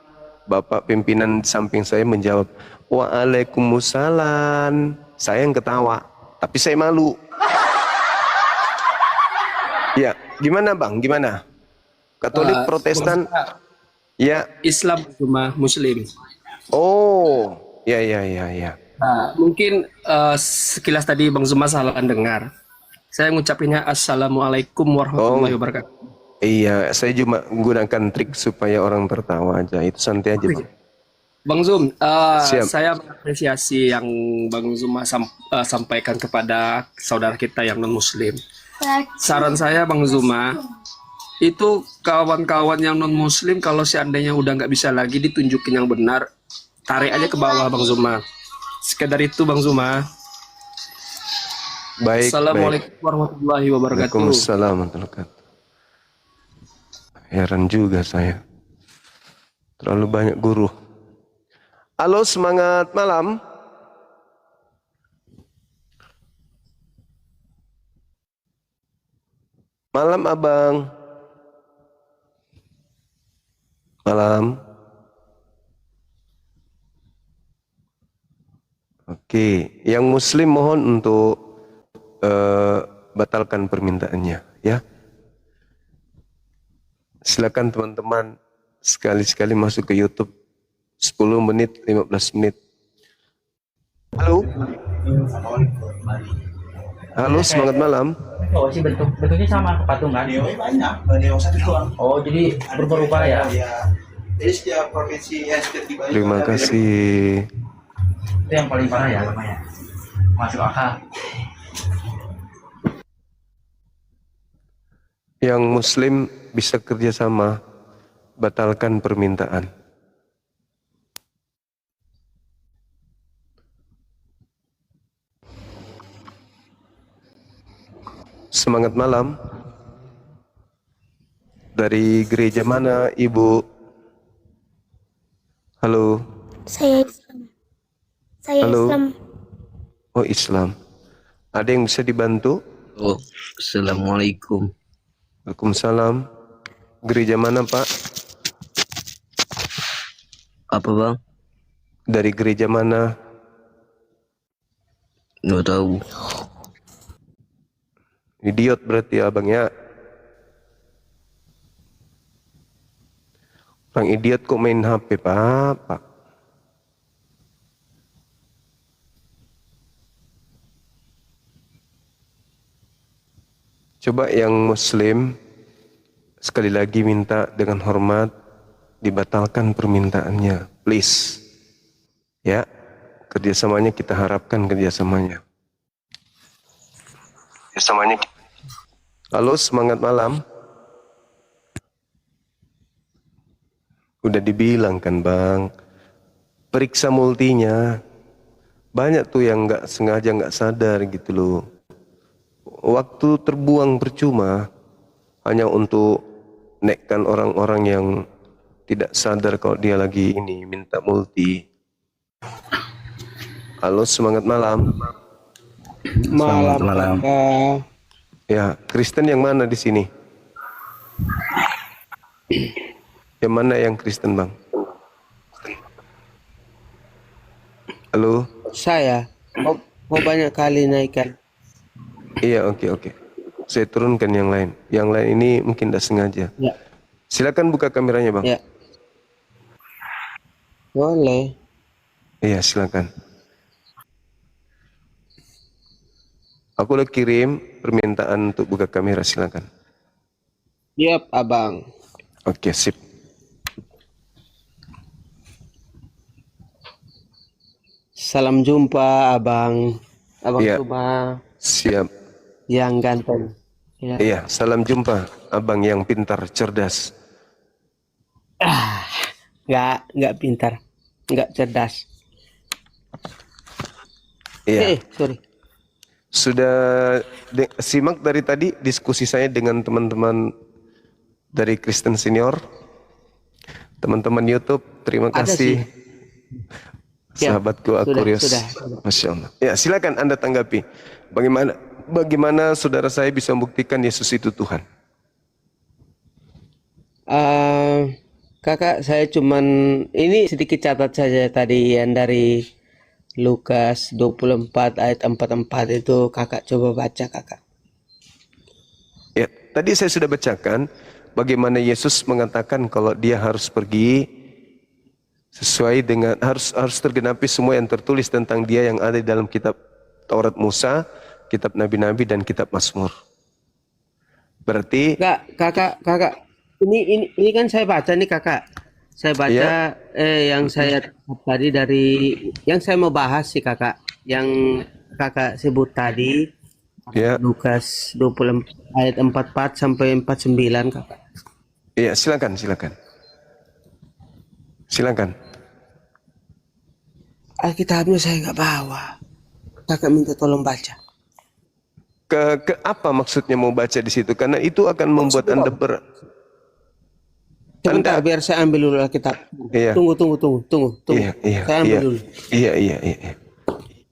Bapak pimpinan di samping saya menjawab, Waalaikumsalam. Saya yang ketawa, tapi saya malu. Ya, gimana Bang? Gimana? Katolik, Protestan? Ya.
Islam cuma Muslim.
Oh, ya.
Nah, mungkin sekilas tadi Bang Zuma salah dengar. Saya ngucapinnya Assalamualaikum warahmatullahi wabarakatuh.
Iya, saya cuma menggunakan trik supaya orang tertawa aja. Itu santai aja, Bang.
Bang Zum, saya mengapresiasi yang Bang Zuma sampaikan kepada saudara kita yang non-Muslim. Saran saya Bang Zuma, itu kawan-kawan yang non-Muslim kalau seandainya udah nggak bisa lagi ditunjukin yang benar, tarik aja ke bawah Bang Zuma. Sekedar itu Bang Zuma.
Baik.
Assalamualaikum warahmatullahi wabarakatuh.
Waalaikumsalam warahmatullahi wabarakatuh. Heran juga saya. Terlalu banyak guru. Halo, semangat malam. Malam Abang. Malam. Oke, yang Muslim mohon untuk batalkan permintaannya, ya. Silakan teman-teman sekali-sekali masuk ke YouTube 10 menit, 15 menit. Halo. Halo, semangat malam.
Oh, sih bentuknya sama patungan. Neo banyak, Neo satu doang. Oh, jadi berubah-ubah ya? Jadi setiap provinsi setiap di Bali.
Terima kasih.
Itu yang paling parah ya namanya. Masuk akal.
Yang Muslim bisa kerjasama, batalkan permintaan. Semangat malam. Dari gereja mana Ibu? Halo.
Saya Islam. Saya
Halo.
Islam.
Oh, Islam. Ada yang bisa dibantu?
Oh, assalamualaikum.
Waalaikumsalam. Gereja mana, Pak?
Apa bang?
Dari gereja mana?
Nggak tahu.
Idiot berarti abang ya. Orang idiot kok main HP, Pak? Coba yang Muslim sekali lagi minta dengan hormat dibatalkan permintaannya, please. Ya, kerjasamanya kita harapkan kerjasamanya. Halo, semangat malam. Udah dibilang kan bang, periksa multinya. Banyak tuh yang nggak sengaja nggak sadar gitu loh. Waktu terbuang percuma hanya untuk naikkan orang-orang yang tidak sadar kalau dia lagi ini minta multi. Halo, semangat malam.
Malam.
Ya, Kristen yang mana di sini? Yang mana yang Kristen, Bang? Halo?
Saya mau banyak kali naikkan.
Iya, oke. Saya turunkan yang lain. Yang lain ini mungkin tidak sengaja.
Ya.
Silakan buka kameranya, Bang.
Ya. Boleh.
Iya, silakan. Aku udah kirim permintaan untuk buka kamera, silakan.
Siap, Abang.
Oke, sip.
Salam jumpa, Abang. Abang
Iya.
Suma
Siap.
yang ganteng. Ya.
Iya, salam jumpa, Abang yang pintar, cerdas.
Nggak pintar, nggak cerdas.
Iya.
Sorry.
Sudah simak dari tadi diskusi saya dengan teman-teman dari Kristen Senior, teman-teman YouTube, terima
Ada
kasih.
Ya,
Sahabatku Aquarius,
sudah.
Masya Allah. Ya, silakan Anda tanggapi. Bagaimana saudara saya bisa membuktikan Yesus itu Tuhan?
Kakak, saya cuman ini sedikit catat saja tadi yang dari Lukas 24 ayat 44 itu kakak coba baca kakak.
Ya, tadi saya sudah bacakan bagaimana Yesus mengatakan kalau dia harus pergi sesuai dengan harus tergenapi semua yang tertulis tentang dia yang ada di dalam kitab Taurat Musa, kitab Nabi-Nabi dan kitab Mazmur. Berarti
Kakak ini kan saya baca nih kakak. Saya baca yang saya tadi dari yang saya mau bahas sih kakak, yang kakak sebut tadi, Lukas 24 ayat 44 sampai 49 kakak.
Iya, silakan.
Alkitabnya saya nggak bawa. Kakak minta tolong baca.
Ke apa maksudnya mau baca di situ? Karena itu akan membuat Anda
Sebentar, biar saya ambil dulu Alkitab.
Iya.
Tunggu.
Iya.
Saya ambil dulu.
Iya.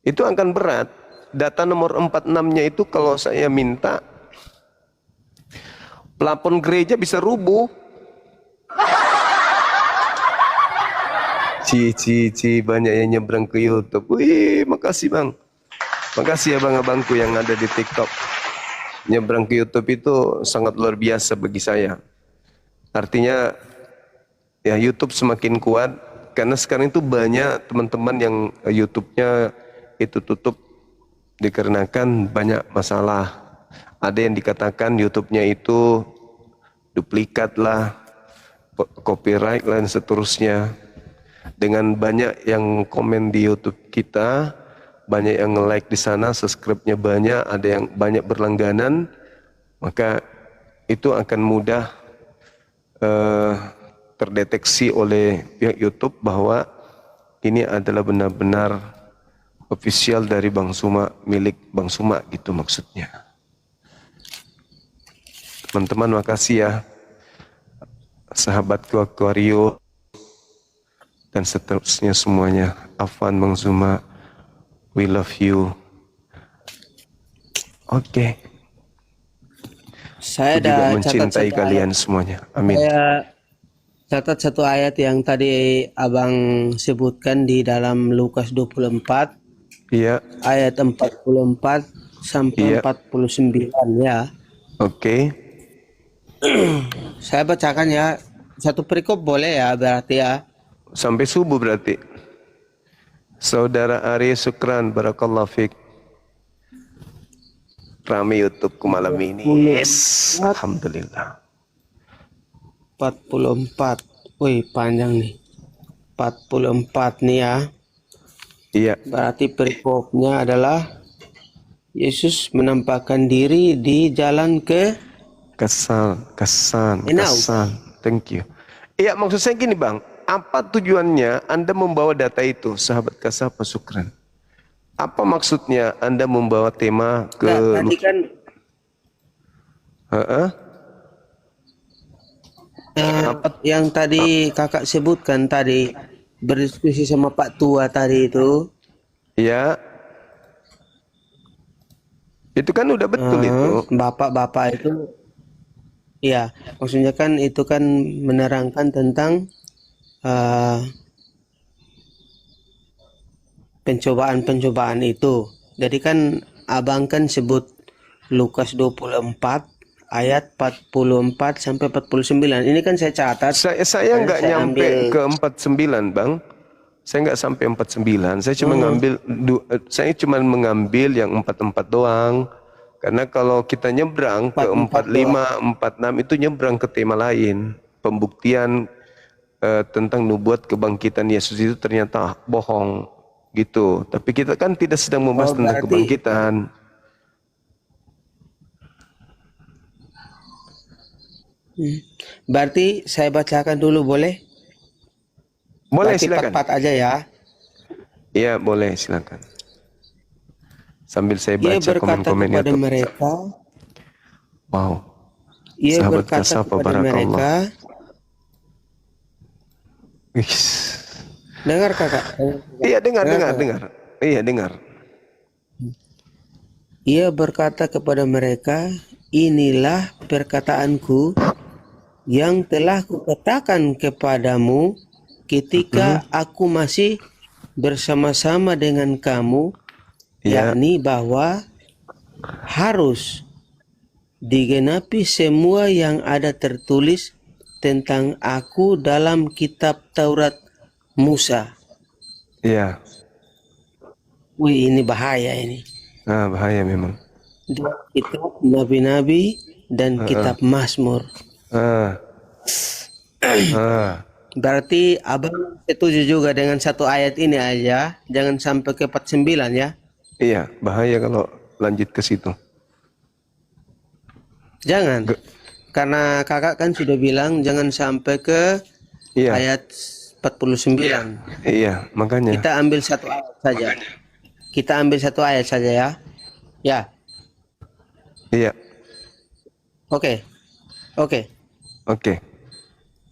Itu akan berat. Data nomor 46-nya itu kalau saya minta plafon gereja bisa rubuh. Banyak yang nyebrang ke YouTube. Wih, makasih Bang. Makasih abang-abangku yang ada di TikTok. Nyebrang ke YouTube itu sangat luar biasa bagi saya. Artinya ya YouTube semakin kuat karena sekarang itu banyak teman-teman yang YouTube-nya itu tutup dikarenakan banyak masalah. Ada yang dikatakan YouTube-nya itu duplikat lah, copyright lah dan seterusnya. Dengan banyak yang komen di YouTube kita, banyak yang nge-like di sana, subscribe-nya banyak, ada yang banyak berlangganan, maka itu akan mudah terdeteksi oleh pihak YouTube bahwa ini adalah benar-benar official dari Bang Suma, milik Bang Suma gitu maksudnya. Teman-teman makasih ya. sahabatku Aquario, dan seterusnya semuanya. Afwan, Bang Zuma, we love you. Oke.
Saya
Aku juga
ada
mencintai
catat
kalian semuanya. Amin.
Saya catat satu ayat yang tadi Abang sebutkan di dalam Lukas 24
Iya.
ayat 44 sampai 49 ya.
Oke.
Saya bacakan ya. Satu perikop boleh ya berarti ya.
Sampai subuh berarti. Saudara Ari Sukran, barakallahu fiik. Rame YouTubeku malam ini. Yes. Alhamdulillah.
44. Wih, panjang nih. 44 nih ya.
Iya.
Berarti perikopnya adalah Yesus menampakkan diri di jalan ke
Kesan.
Enau.
Thank you. Iya, maksud saya gini Bang. Apa tujuannya Anda membawa data itu, sahabat Kasapa Sukran? Apa maksudnya Anda membawa tema ke...
Nah, tadi kan yang tadi kakak sebutkan tadi berdiskusi sama Pak Tua tadi itu.
Ya. Itu kan udah betul itu.
Bapak-bapak itu. Ya, maksudnya kan itu kan menerangkan tentang pencobaan-pencobaan itu. Jadi kan abang kan sebut Lukas 24 ayat 44 sampai 49. Ini kan saya catat.
Saya nggak nyampe ke 49, Bang. Saya nggak sampai 49. Saya cuma mengambil yang 44 doang. Karena kalau kita nyebrang ke 45, 46 itu nyebrang ke tema lain. Pembuktian tentang nubuat kebangkitan Yesus itu ternyata bohong gitu. Tapi kita kan tidak sedang membahas tentang kebangkitan.
Berarti saya bacakan dulu boleh?
Boleh,
berarti
silakan.
44 aja ya.
Iya, boleh, silakan. Sambil saya
Ia
baca
berkata
komen-komen
kepada
itu.
mereka.
Wow.
Ia
Sahabat
berkata
Kasapa,
kepada mereka. Dengar kakak.
Iya, dengar. Iya, dengar.
Ia berkata kepada mereka, inilah perkataanku yang telah kukatakan kepadamu ketika aku masih bersama-sama dengan kamu, yakni bahwa harus digenapi semua yang ada tertulis tentang aku dalam kitab Taurat Musa.
Iya.
Wih, ini bahaya ini.
Nah, bahaya memang.
Kitab Nabi-Nabi dan kitab Mazmur. Berarti abang setuju juga dengan satu ayat ini aja, jangan sampai ke 49 ya.
Iya, bahaya kalau lanjut ke situ.
Jangan. Karena kakak kan sudah bilang jangan sampai ke ayat 49.
Iya, makanya.
Kita ambil satu ayat saja. Kita ambil satu ayat saja ya. Ya.
Iya.
Oke.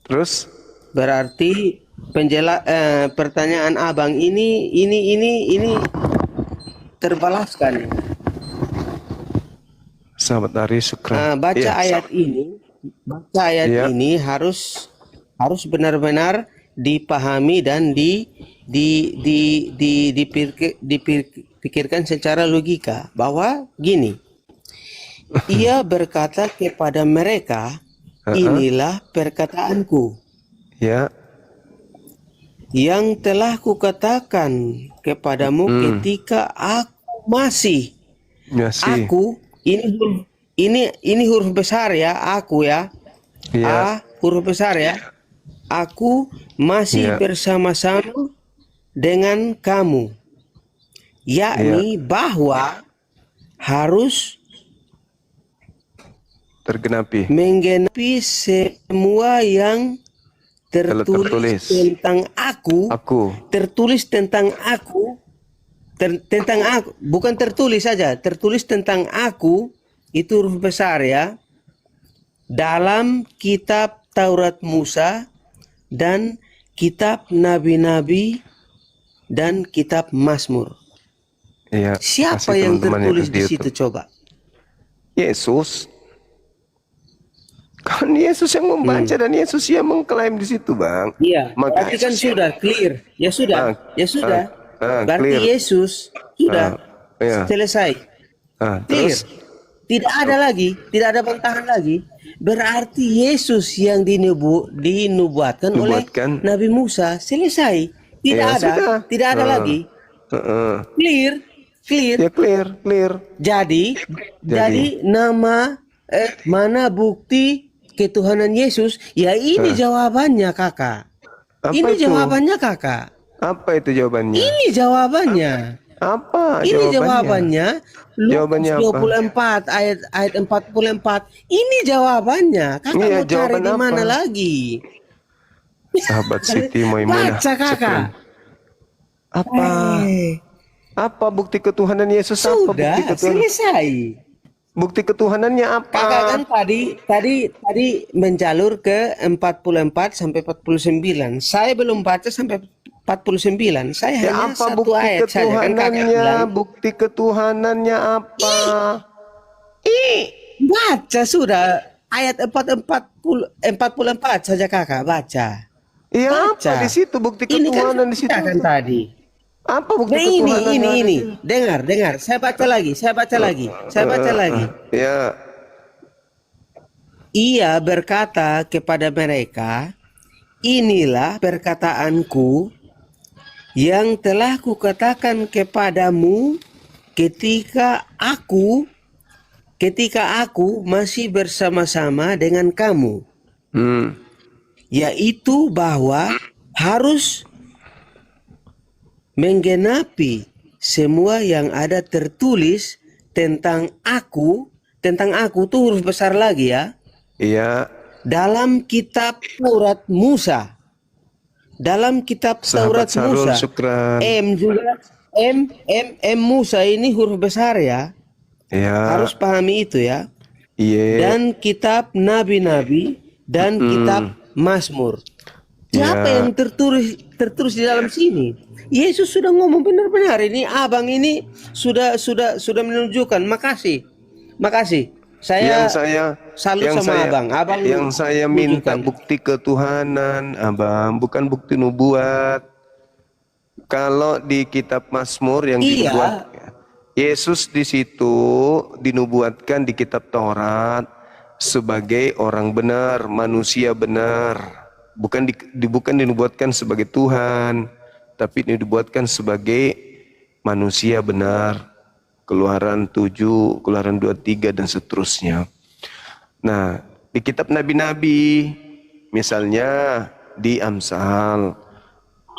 Terus?
Berarti pertanyaan abang ini terbalaskan.
Sahabat Ari Sukran.
Baca ayat ini harus benar-benar dipahami dan dipikirkan secara logika bahwa gini. Ia berkata kepada mereka, inilah perkataanku.
Ya.
Yang telah kukatakan kepadamu ketika aku masih. Aku ini huruf besar ya, aku ya. A huruf besar ya. Aku masih bersama-sama dengan kamu. Yakni bahwa harus menggenapi semua yang tertulis tentang aku. Tertulis tentang aku. Tentang aku, bukan tertulis saja, tertulis tentang aku, itu huruf besar ya. Dalam kitab Taurat Musa dan kitab nabi-nabi dan kitab Mazmur.
Iya.
Siapa
kasih
yang
teman-teman
tertulis
di
di
YouTube.
situ coba?
Yesus. Kan Yesus yang membaca dan Yesus yang mengklaim di situ, Bang.
Iya,
Maka
berarti kan
Yesus
sudah clear. Ya sudah, ya sudah. Berarti
clear.
Yesus sudah
Iya.
selesai. Clear.
Terus
Tidak ada lagi, tidak ada bantahan lagi. Berarti Yesus yang dinubuatkan oleh
Dibuatkan.
Nabi Musa selesai. Tidak
Ya,
ada,
sudah.
tidak ada lagi. Clear, clear.
Ya clear.
Jadi nama mana bukti ketuhanan Yesus? Ya ini jawabannya, Kakak.
Apa
Ini
itu?
jawabannya, Kakak.
Apa itu jawabannya?
Ini jawabannya.
Apa
Ini
jawabannya?
jawabannya.
Jawabannya
Lukas 24 ayat 44. Ini jawabannya. Kakak
Iya,
mau cari
jawaban
di mana
apa?
lagi?
Sahabat Siti Maimunah.
Baca, Kakak.
Apa? Apa bukti ketuhanan Yesus? Apa
Sudah
bukti ketuhanan?
selesai.
Bukti ketuhanannya apa?
Kakak kan tadi menjalur ke 44 sampai 49. Saya belum baca sampai 49. Saya
Ya,
hanya
apa
satu
bukti
ayat saja kan Kakak
ketuhanannya?
bilang.
Bukti ketuhanannya apa?
Baca sudah ayat 44 saja Kakak baca.
Iya,
Baca.
apa di situ bukti
Ini kan
ketuhanan di situ?
kan tadi.
Apa bukti
Nah
ketuhanan?
ini. Dengar. Saya baca lagi.
Ya.
Ia berkata kepada mereka, inilah perkataanku yang telah kukatakan kepadamu ketika aku masih bersama-sama dengan kamu. Yaitu bahwa harus menggenapi semua yang ada tertulis tentang aku tuh huruf besar lagi ya.
Iya.
Dalam kitab Taurat Musa. Dalam kitab Taurat
Sahabat Sarul,
Musa.
syukran.
M juga M Musa ini huruf besar ya.
Iya.
Harus pahami itu ya.
Iya.
Dan kitab nabi-nabi dan kitab Mazmur. Siapa
Ya.
yang tertulis di dalam sini? Yesus sudah ngomong benar-benar ini abang ini sudah menunjukkan. Makasih. Saya salut sama abang. Abang
yang saya minta
tunjukkan.
bukti ketuhanan, abang, bukan bukti nubuat. Kalau di kitab Mazmur yang dibuat Yesus di situ dinubuatkan di kitab Taurat sebagai orang benar, manusia benar. Bukan dinubuatkan sebagai Tuhan, tapi dibuatkan sebagai manusia benar. Keluaran 7, Keluaran 23 dan seterusnya. Nah, di kitab nabi-nabi, misalnya di Amsal,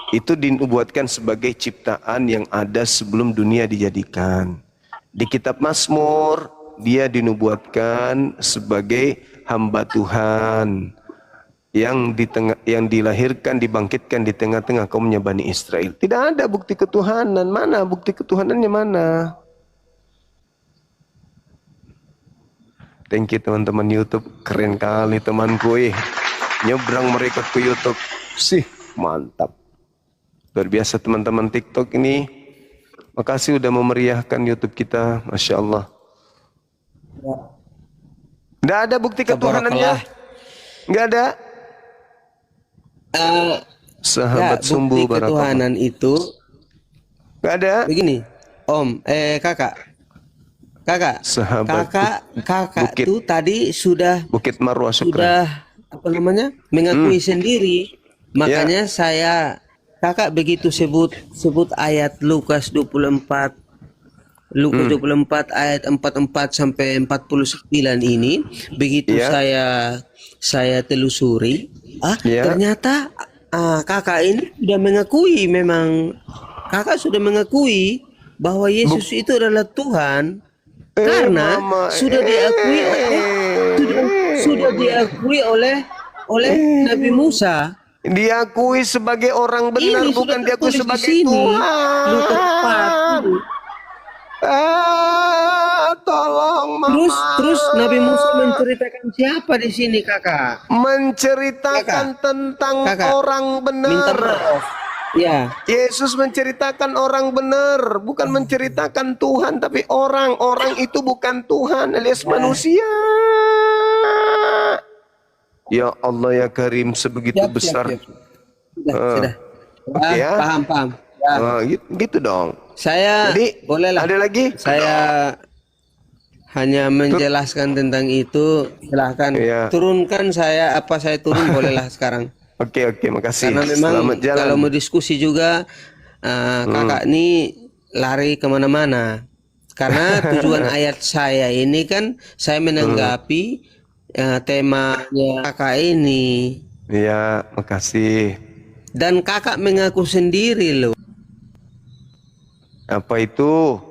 itu dinubuatkan sebagai ciptaan yang ada sebelum dunia dijadikan. Di kitab Mazmur, dia dinubuatkan sebagai hamba Tuhan yang dilahirkan, dibangkitkan di tengah-tengah kaumnya Bani Israel. Tidak ada bukti ketuhanan. Mana bukti ketuhanannya mana? Thank you teman-teman YouTube, keren kali temanku. Nyebrang mereka ke YouTube, sih mantap. Luar biasa teman-teman TikTok ini. Makasih udah memeriahkan YouTube kita, Masya Allah. Nggak ada bukti ketuhanannya? Nggak ada? Sahabat Sumbu
bukti ketuhanan itu
nggak ada.
Begini, Om, kakak,
Sahabat
kakak
Bukit.
tuh tadi sudah
Bukit Marwah, syukran.
mengakui sendiri. Makanya kakak begitu sebut ayat Lukas 24 ayat 44 sampai 49 ini, begitu saya telusuri, ternyata kakak ini sudah mengakui, memang kakak sudah mengakui bahwa Yesus itu adalah Tuhan. Karena sudah diakui oleh Nabi Musa.
Diakui sebagai orang benar,
Ini
bukan
sudah
diakui
tertulis di
sebagai
sini.
Tuhan.
Lukas 4.
tolong mama.
Terus Nabi Musa menceritakan siapa di sini kakak?
Menceritakan tentang orang benar.
Minta maaf. Ya.
Yesus menceritakan orang benar, bukan menceritakan Tuhan, tapi orang. Orang itu bukan Tuhan, alias manusia. Ya Allah ya Karim, sebegitu besar.
Sudah.
Oke ya.
Paham. Ya.
Gitu dong.
Saya
Jadi,
bolehlah.
ada lagi?
Saya hanya menjelaskan tentang itu. Silahkan turunkan saya, apa saya turun bolehlah sekarang.
Oke, makasih.
Karena memang
Selamat jalan.
kalau mau diskusi juga kakak ini lari kemana-mana. Karena tujuan ayat saya ini kan saya menanggapi temanya kakak ini.
Iya, makasih.
Dan kakak mengaku sendiri loh.
Apa itu?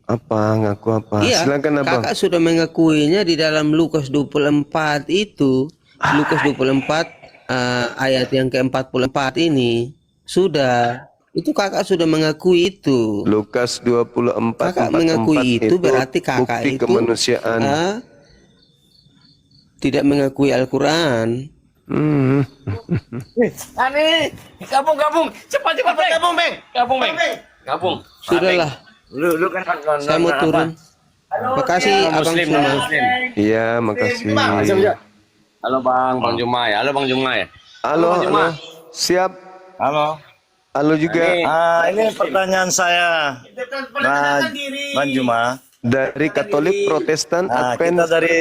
Apa? Ngaku apa?
Iya,
Silakan abang.
kakak sudah mengakuinya di dalam Lukas 24 itu. Lukas 24 ayat yang ke-44 ini. Sudah. Itu kakak sudah mengakui itu.
Lukas 24
kakak mengakui itu berarti kakak
bukti
itu
kemanusiaan.
Tidak mengakui Al-Quran.
Gabung. Cepat, Beng. Gabung.
Sudahlah.
Lu kan
Saya mau turun. Makasih Abang Suma.
Iya, makasih.
Halo Bang Juma ya.
Halo. Siap. Halo juga.
Ini pertanyaan saya, Bang Juma.
Dari Katolik, Protestan, Advent.
Kita dari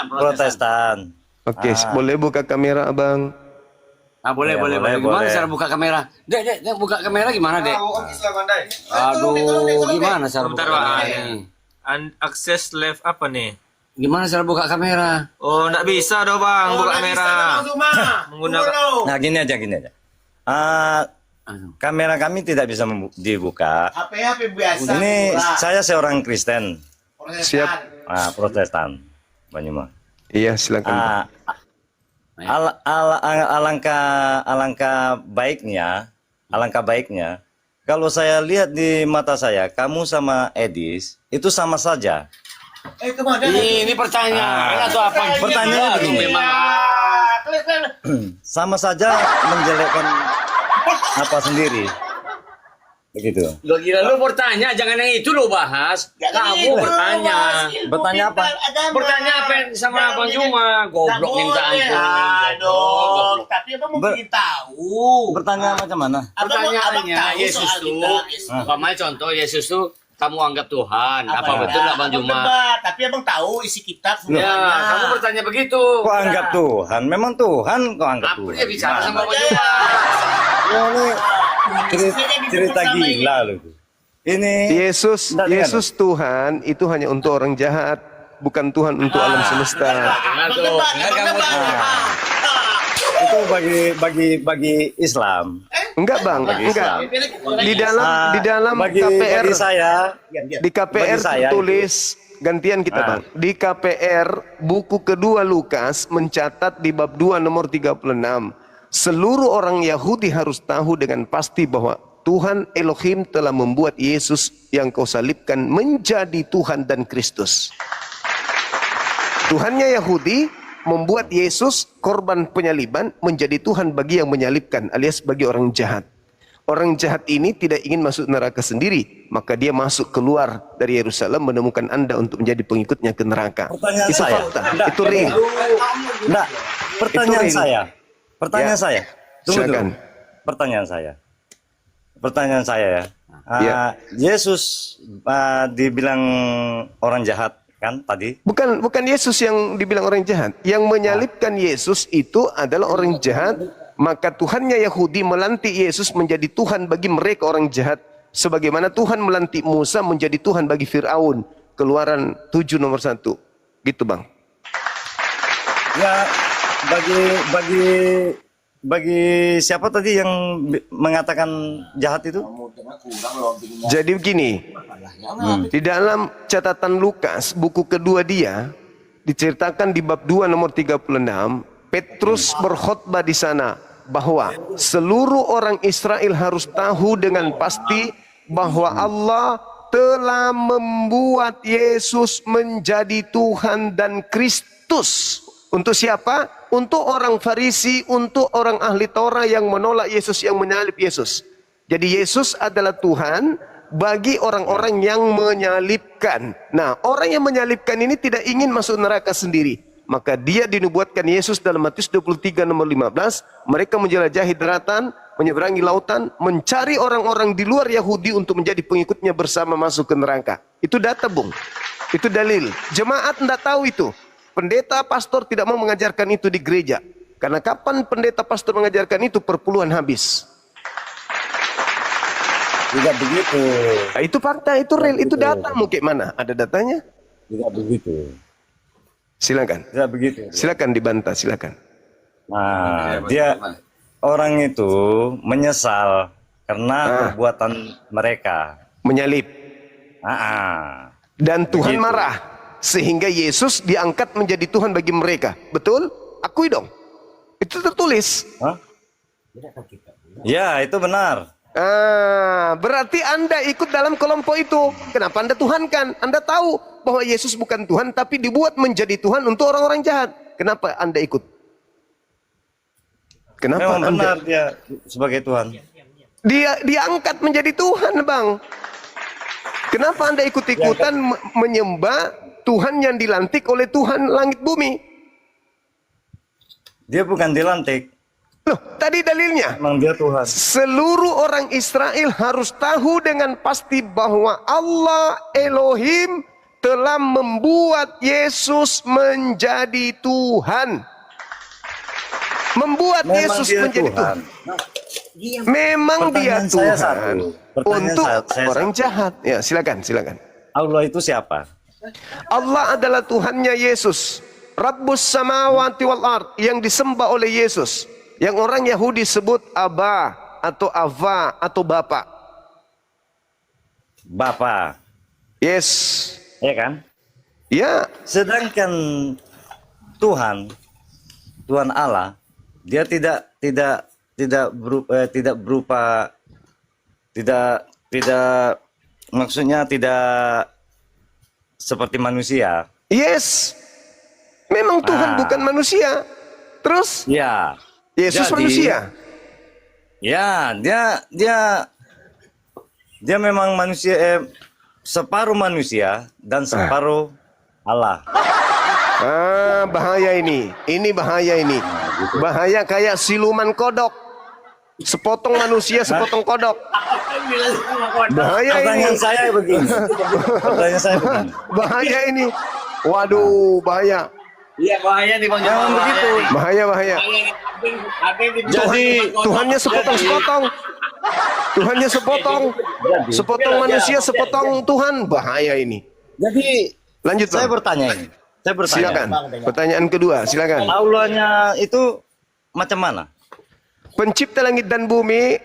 Protestan.
Oke, boleh buka kamera abang?
Boleh. Gimana cara buka kamera? Dek, buka kamera gimana, Dek? Aduh, gimana cara buka kamera ini?
Akses live apa nih?
Gimana cara buka kamera?
Oh, nggak bisa dong bang, buka kamera. Menggunakan.
Nah, gini aja. Kamera kami tidak bisa dibuka.
HP biasa.
Ini saya seorang Kristen.
Siap.
Protestan, Banyuma.
Iya, silakan.
Alangkah baiknya kalau saya lihat di mata saya, kamu sama Edis itu sama saja.
Ini pertanyaan atau apa?
Pertanyaannya begini. Sama saja menjelekkan apa sendiri. Begitu.
Lo gila, lu bertanya, jangan yang itu lo bahas. Kamu bertanya.
Bertanya apa?
Bertanya apa sama Bang Juma? Goblok minta ampun.
Tapi abang mau tahu.
Bertanya macam mana?
Pertanyaannya Yesus tuh, contoh Yesus tuh kamu anggap Tuhan. Apa betul nggak Bang Juma?
Tapi abang tahu isi kitab
semuanya. Ya, kamu bertanya begitu.
Kok anggap Tuhan? Memang Tuhan kok anggap Tuhan?
Dia bicara sama Bang Juma.
Cerita gila loh. Ini
Yesus Tuhan itu hanya untuk orang jahat, bukan Tuhan untuk alam semesta.
Itu bagi Islam.
Enggak bang, enggak. Di dalam KPR
bagi saya,
di KPR tertulis gantian kita bang. Di KPR buku kedua Lukas mencatat di bab 2 nomor 36. Seluruh orang Yahudi harus tahu dengan pasti bahwa Tuhan Elohim telah membuat Yesus yang kau salibkan menjadi Tuhan dan Kristus. Tuhannya Yahudi membuat Yesus korban penyaliban menjadi Tuhan bagi yang menyalibkan, alias bagi orang jahat. Orang jahat ini tidak ingin masuk neraka sendiri, maka dia masuk keluar dari Yerusalem menemukan Anda untuk menjadi pengikutnya ke neraka.
Pertanyaan
itu
saya.
fakta, itu real.
Enggak, pertanyaan saya. Pertanyaan saya. Tunggu
silakan.
dulu. Pertanyaan saya ya. Yesus dibilang orang jahat kan tadi?
Bukan Yesus yang dibilang orang jahat. Yang menyalibkan Yesus itu adalah orang jahat. Maka Tuhannya Yahudi melantik Yesus menjadi Tuhan bagi mereka orang jahat. Sebagaimana Tuhan melantik Musa menjadi Tuhan bagi Fir'aun. Keluaran 7 nomor 1. Gitu bang.
Ya, bagi siapa tadi yang mengatakan jahat itu?
Jadi begini, di dalam catatan Lukas, buku kedua dia, diceritakan di bab 2 nomor 36, Petrus berkhotbah di sana bahwa seluruh orang Israel harus tahu dengan pasti bahwa Allah telah membuat Yesus menjadi Tuhan dan Kristus. Untuk siapa? Untuk orang Farisi, untuk orang ahli Taurat yang menolak Yesus, yang menyalib Yesus. Jadi Yesus adalah Tuhan bagi orang-orang yang menyalibkan. Nah, orang yang menyalibkan ini tidak ingin masuk neraka sendiri. Maka dia dinubuatkan Yesus dalam Matius 23 nomor 15. Mereka menjelajahi daratan, menyeberangi lautan, mencari orang-orang di luar Yahudi untuk menjadi pengikutnya bersama masuk ke neraka. Itu data, Bung. Itu dalil. Jemaat tidak tahu itu. Pendeta, pastor tidak mau mengajarkan itu di gereja. Karena kapan pendeta, pastor mengajarkan itu, perpuluhan habis.
Tidak begitu.
Nah, itu fakta, itu real, itu data. Mau kayak mana? Ada datanya?
Tidak begitu.
Silakan.
Tidak begitu.
Silakan dibantah, silakan.
Nah, dia orang itu menyesal karena perbuatan mereka.
Menyalip. Dan Tuhan
Begitu.
marah. Sehingga Yesus diangkat menjadi Tuhan bagi mereka. Betul? Akui dong. Itu tertulis.
Ya, itu benar.
Berarti Anda ikut dalam kelompok itu. Kenapa Anda tuhankan? Anda tahu bahwa Yesus bukan Tuhan, tapi dibuat menjadi Tuhan untuk orang-orang jahat. Kenapa Anda ikut? Kenapa
Memang
Anda?
benar dia sebagai Tuhan.
Dia diangkat menjadi Tuhan, Bang. Kenapa Anda ikut-ikutan menyembah Tuhan yang dilantik oleh Tuhan langit bumi?
Dia bukan dilantik.
Loh, tadi dalilnya.
Memang dia Tuhan.
Seluruh orang Israel harus tahu dengan pasti bahwa Allah Elohim telah membuat Yesus menjadi Tuhan. Membuat
Memang
Yesus
dia
menjadi Tuhan. Memang dia
Pertanyaan saya
Tuhan
satu.
untuk
saya
orang
satu.
jahat. Ya, silakan, silakan.
Allah itu siapa?
Allah adalah Tuhannya Yesus. Rabbus samawati wal ard, yang disembah oleh Yesus. Yang orang Yahudi sebut Abba atau Ava atau Bapa.
Bapa.
Yes.
Ya kan?
Ya.
Sedangkan Tuhan Allah, dia tidak berupa maksudnya tidak seperti manusia.
Yes. Memang Tuhan bukan manusia. Terus?
Ya.
Yesus
Jadi,
manusia.
Ya, dia memang manusia, separuh manusia dan separuh Allah.
Bahaya ini. Ini bahaya ini. Bahaya kayak siluman kodok. Sepotong manusia, sepotong kodok. Bahaya ini.
Pertanyaan saya begini.
Bahaya ini. Waduh, bahaya.
Iya bahaya nih Bang.
Jangan begitu.
Bahaya.
Jadi
Tuhannya sepotong-sepotong. Tuhannya sepotong. Sepotong manusia, sepotong Tuhan. Bahaya ini.
Jadi
lanjut, Bang.
Saya bertanya.
Silakan. Pertanyaan kedua, silakan.
Allahnya itu macam mana?
Pencipta langit dan bumi.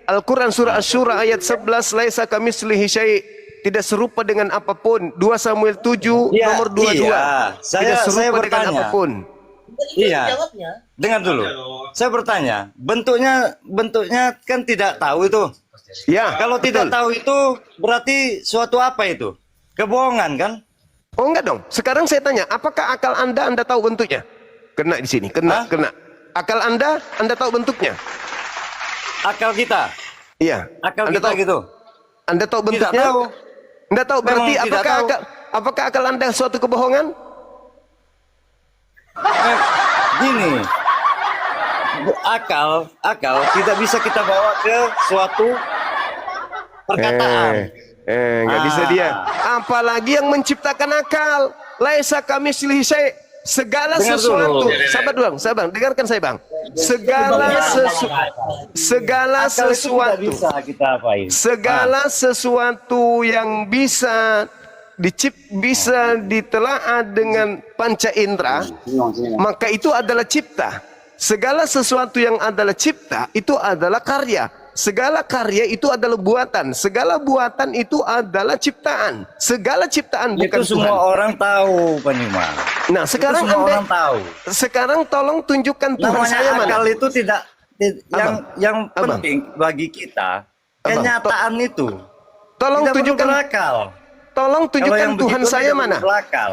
Al-Quran surah Asy-Syura ayat 11, laisa kamitslihi syai'. Tidak serupa dengan apapun. 2 Samuel 7 nomor 22.
Iya.
Tidak serupa dengan apapun.
Iya. Dengar dulu. Saya bertanya, bentuknya kan tidak tahu itu.
Ya.
Kalau tidak tahu itu berarti suatu apa itu? Kebohongan kan?
Oh enggak dong. Sekarang saya tanya, apakah akal Anda tahu bentuknya? Kena di sini, kena. Akal Anda tahu bentuknya?
Akal kita.
Iya.
Akal kita gitu.
Anda tahu bentuknya?
Tidak tahu.
Anda tahu berarti
Memang tidak tahu.
apakah akal Anda suatu kebohongan?
Gini. Akal tidak bisa kita bawa ke suatu perkataan.
Nggak bisa dia. Apalagi yang menciptakan akal. Laisa kamitslihi syai'. Segala
Dengar
sesuatu.
dulu.
Sabar Bang, sabar. Dengarkan saya, Bang. Segala
Akal itu
sesuatu.
tidak bisa kita apain.
Segala sesuatu yang bisa bisa ditelaah dengan panca indera, maka itu adalah cipta. Segala sesuatu yang adalah cipta itu adalah karya. Segala karya itu adalah buatan. Segala buatan itu adalah ciptaan. Segala ciptaan bukan
Itu semua
Tuhan.
orang tahu, Pak Nima.
Nah, sekarang
itu semua
Anda
orang tahu.
Sekarang tolong tunjukkan Tuhan
Namanya
saya mana.
akal itu tidak yang
Abang.
penting bagi kita kenyataan itu.
Tolong
Tidak perlu
tunjukkan
berakal.
Tolong
Kalau
tunjukkan
yang
Tuhan
begitu
saya
tidak
mana?
perlu berakal.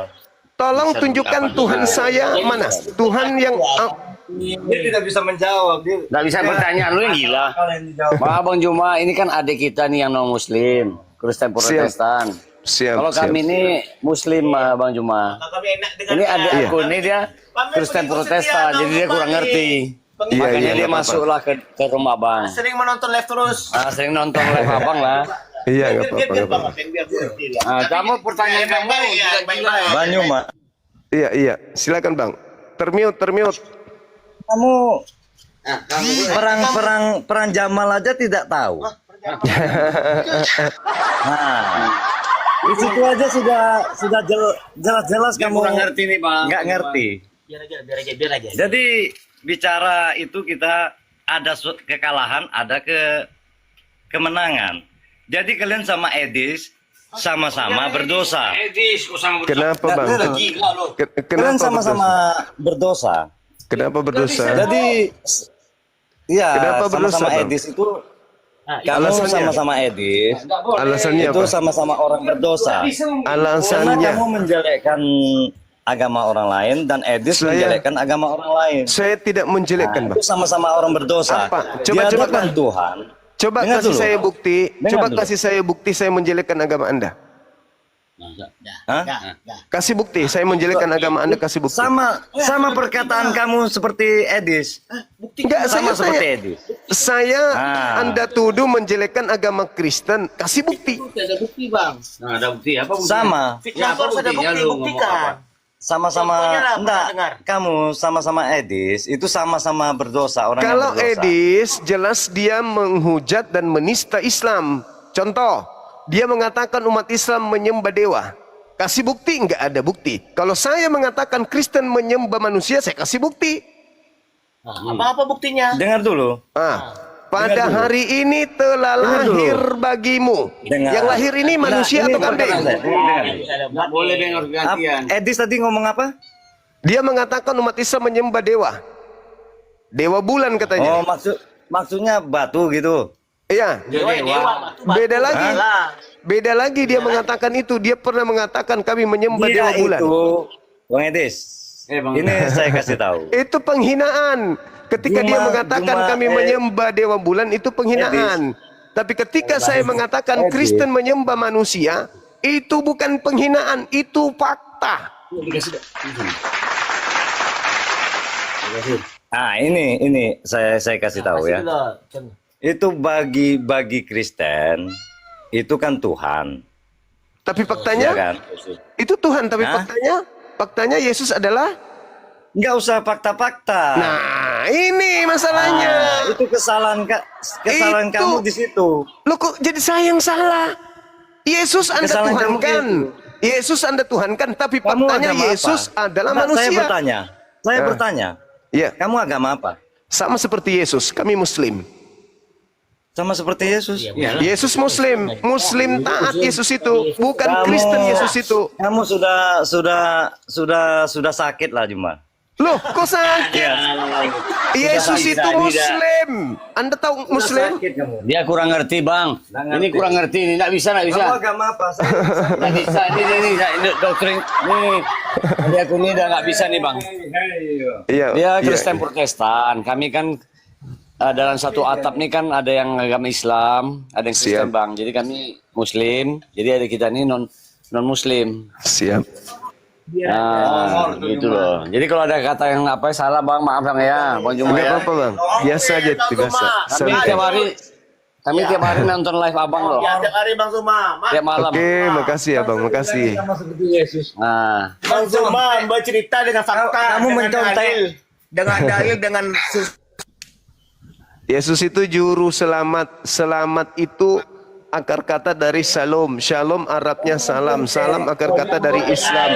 Tolong tunjukkan Tuhan saya mana? Tuhan yang
Dia tidak bisa menjawab.
Nggak bisa bertanya, lu yang gila. Bang Juma, ini kan adik kita nih yang non Muslim, Kristen Protestan. Kalau kami ini Muslim, Bang Juma. Ini adik aku ini dia Kristen Protestan, jadi dia kurang ngerti. Makanya dia masuklah ke rumah Bang.
Sering menonton live terus.
Sering nonton live Abang lah.
Iya, nggak apa-apa.
Kamu pertanyaan kamu
Bang Juma.
Iya. Silakan Bang. Termute.
Kamu perang Jamal aja tidak tahu. Nah, di situ aja sudah jelas-jelas kamu
kurang ngerti nih Bang.
nggak ngerti.
Biar aja.
Jadi bicara itu kita ada kekalahan, ada kemenangan. Jadi kalian sama Edis sama-sama berdosa.
Kenapa Bang?
Kalian sama-sama berdosa.
Kenapa berdosa?
Jadi ya
Kenapa berdosa,
sama-sama
Bang?
Edis itu kamu
Alasannya?
sama-sama Edis.
Alasannya
itu
apa?
sama-sama orang berdosa. Karena
Alasannya
kamu menjelekkan agama orang lain dan Edis menjelekkan agama orang lain.
saya tidak menjelekkan, Bang.
Itu sama-sama orang berdosa.
Apa?
Di
Coba
hadapan Tuhan.
Coba
Dengar
kasih
dulu.
saya bukti.
Dengar
Coba
dulu.
kasih saya bukti saya menjelekkan agama Anda.
Hah?
Kasih bukti saya menjelekkan agama Anda, kasih bukti.
Sama perkataan kamu seperti Edis.
Enggak,
Sama seperti Edis.
Saya
Ah.
Anda tuduh menjelekkan agama Kristen, kasih bukti.
Ada bukti, Bang.
Nah, ada bukti apa?
Sama.
Fitnah terus ada bukti, buktikan.
Sama-sama
Contohnya lah,
enggak,
pernah dengar.
kamu sama-sama Edis itu sama-sama berdosa, orang
Kalau
yang berdosa.
Edis jelas dia menghujat dan menista Islam. Contoh, dia mengatakan umat Islam menyembah dewa. Kasih bukti, enggak ada bukti. Kalau saya mengatakan Kristen menyembah manusia, saya kasih bukti.
Apa buktinya?
Dengar dulu.
Pada hari ini telah lahir bagimu. Yang lahir ini manusia atau kambing?
Nggak boleh dengar gantian.
Edis tadi ngomong apa?
Dia mengatakan umat Islam menyembah dewa. Dewa bulan katanya.
Oh, maksudnya batu gitu.
Iya. Beda lagi. Beda lagi dia mengatakan itu. Dia pernah mengatakan kami menyembah dewa bulan.
Itu, Bang Edis. Ini saya kasih tahu.
Itu penghinaan. Ketika dia mengatakan kami menyembah dewa bulan, itu penghinaan. Tapi ketika saya mengatakan Kristen menyembah manusia, itu bukan penghinaan, itu fakta.
Ah, ini saya kasih tahu ya. Itu bagi Kristen itu kan Tuhan.
Tapi faktanya
Ya kan?
itu Tuhan, tapi faktanya Yesus adalah
nggak usah fakta-fakta.
Nah, ini masalahnya.
Itu kesalahan kamu di situ.
Loh, kok jadi saya yang salah? Yesus Anda
Kesalahan kamu
Tuhankan. Yesus Anda Tuhankan, tapi
Kamu
faktanya
agama
Yesus
apa?
adalah
Nah,
manusia.
Saya bertanya.
Ya.
Kamu agama apa?
Sama seperti Yesus, kami Muslim.
Sama seperti Yesus.
Yesus Muslim, Muslim taat Yesus itu, bukan Kristen Yesus itu.
Kamu sudah sakit lah Juma.
Loh, kok sakit? Yesus itu Muslim. Anda tahu Muslim?
Dia kurang ngerti, Bang. Ini kurang ngerti, ini nggak bisa.
Kamu agama apa?
Nggak bisa, ini doktrin. Nih, dia aku ini udah nggak bisa nih, Bang. Dia Kristen Protestan. Kami kan dalam satu atap nih kan ada yang agama Islam, ada yang Kristen, Bang. Jadi kami Muslim. Jadi ada kita ini non Muslim.
Siap.
Nah, gitu loh. Jadi kalau ada kata yang apa salah, Bang, maaf Bang ya, Bang Juma ya.
Enggak apa-apa, Bang. Biasa aja, biasa.
Kami tiap hari nonton live Abang loh.
Ya, tiap hari Bang Zuma.
Tiap malam.
Oke, makasih ya, Bang. Makasih.
Sama seperti Yesus.
Nah,
Bang Zuma bercerita dengan fakta,
Kamu
dengan
mencontek.
dalil, dengan
Yesus itu juru selamat. Selamat itu akar kata dari Shalom. Shalom Arabnya salam. Salam akar kata dari Islam.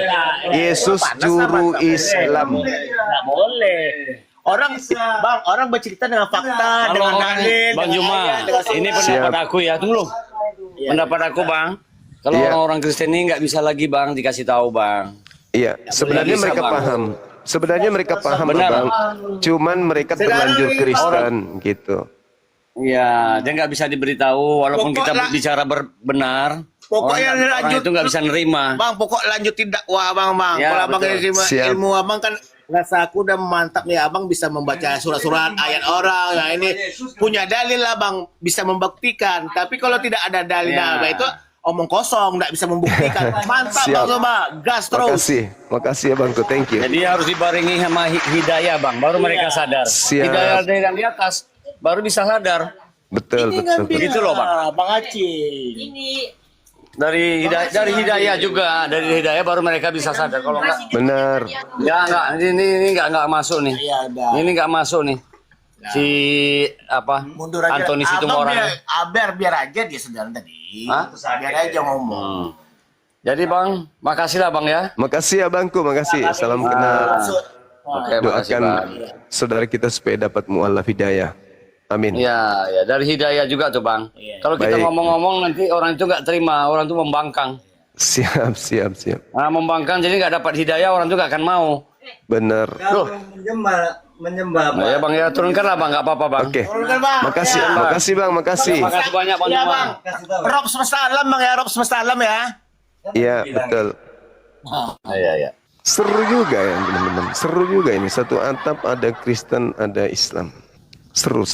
Yesus juru Islam.
Nggak boleh. Orang bercerita dengan fakta, dengan dalil.
Bang Juma, ini pendapat aku ya. Tunggu. Pendapat aku, Bang. Kalau orang-orang Kristen ini nggak bisa lagi, Bang, dikasih tahu, Bang.
Iya, sebenarnya
Bisa,
mereka
Bang.
paham. Sebenarnya mereka paham,
Benar.
Bang. Cuman mereka terlanjur Kristen gitu.
Iya, dia nggak bisa diberitahu walaupun kita
Pokoknya-
bicara benar.
Pokoknya
orang
lanjut
itu nggak bisa nerima.
Bang, pokok lanjutin dakwah bang.
Ya,
Kalau abang
betul.
ilmu abang kan rasa aku udah mantap nih, abang bisa membaca surat-surat ayat orang. Nah ini punya dalil lah bang, bisa membuktikan. Tapi kalau tidak ada dalil,
Ya.
nah, itu omong kosong, nggak bisa membuktikan. Mantap
Siap.
bang Zuma, gas terus.
Makasih ya Bangku, thank you.
Jadi harus dibarengi sama hidayah bang, baru mereka sadar.
Siap.
Hidayah dari yang di atas, baru bisa sadar.
Betul, betul.
Begitu loh bang.
Bang Aceh.
Dari hidayah juga, dari hidayah baru mereka bisa sadar. Kalau enggak,
Benar.
ya enggak, ini enggak masuk nih.
Iya, udah.
Ini enggak masuk nih. Si apa?
Mundur aja.
Antoni Situmorang.
Biar aja dia sedang tadi.
Hah?
Biar aja ngomong.
Jadi bang, makasih lah bang ya.
Makasih ya Bangku, makasih. Salam kenal.
Oke, makasih
Doakan
bang.
saudara kita supaya dapat mu'alaf hidayah. Amin.
Ya, ya dari hidayah juga tuh bang. Kalau kita
Baik.
ngomong-ngomong nanti orang itu nggak terima, orang itu membangkang.
Siap.
Nah, membangkang jadi nggak dapat hidayah, orang itu nggak akan mau.
Benar.
Loh.
menyembah
Nah, ya bang ya turunkanlah bang, nggak apa-apa bang.
Oke.
Turunkan, Bang.
Makasih,
Ya.
makasih Bang, makasih.
Makasih banyak bang.
Iya
Juma.
bang. Rob semesta alam bang ya, Rob semesta alam ya.
Iya, betul.
Iya.
Seru juga ya teman-teman. Seru juga ini. Satu atap ada Kristen, ada Islam. Seru.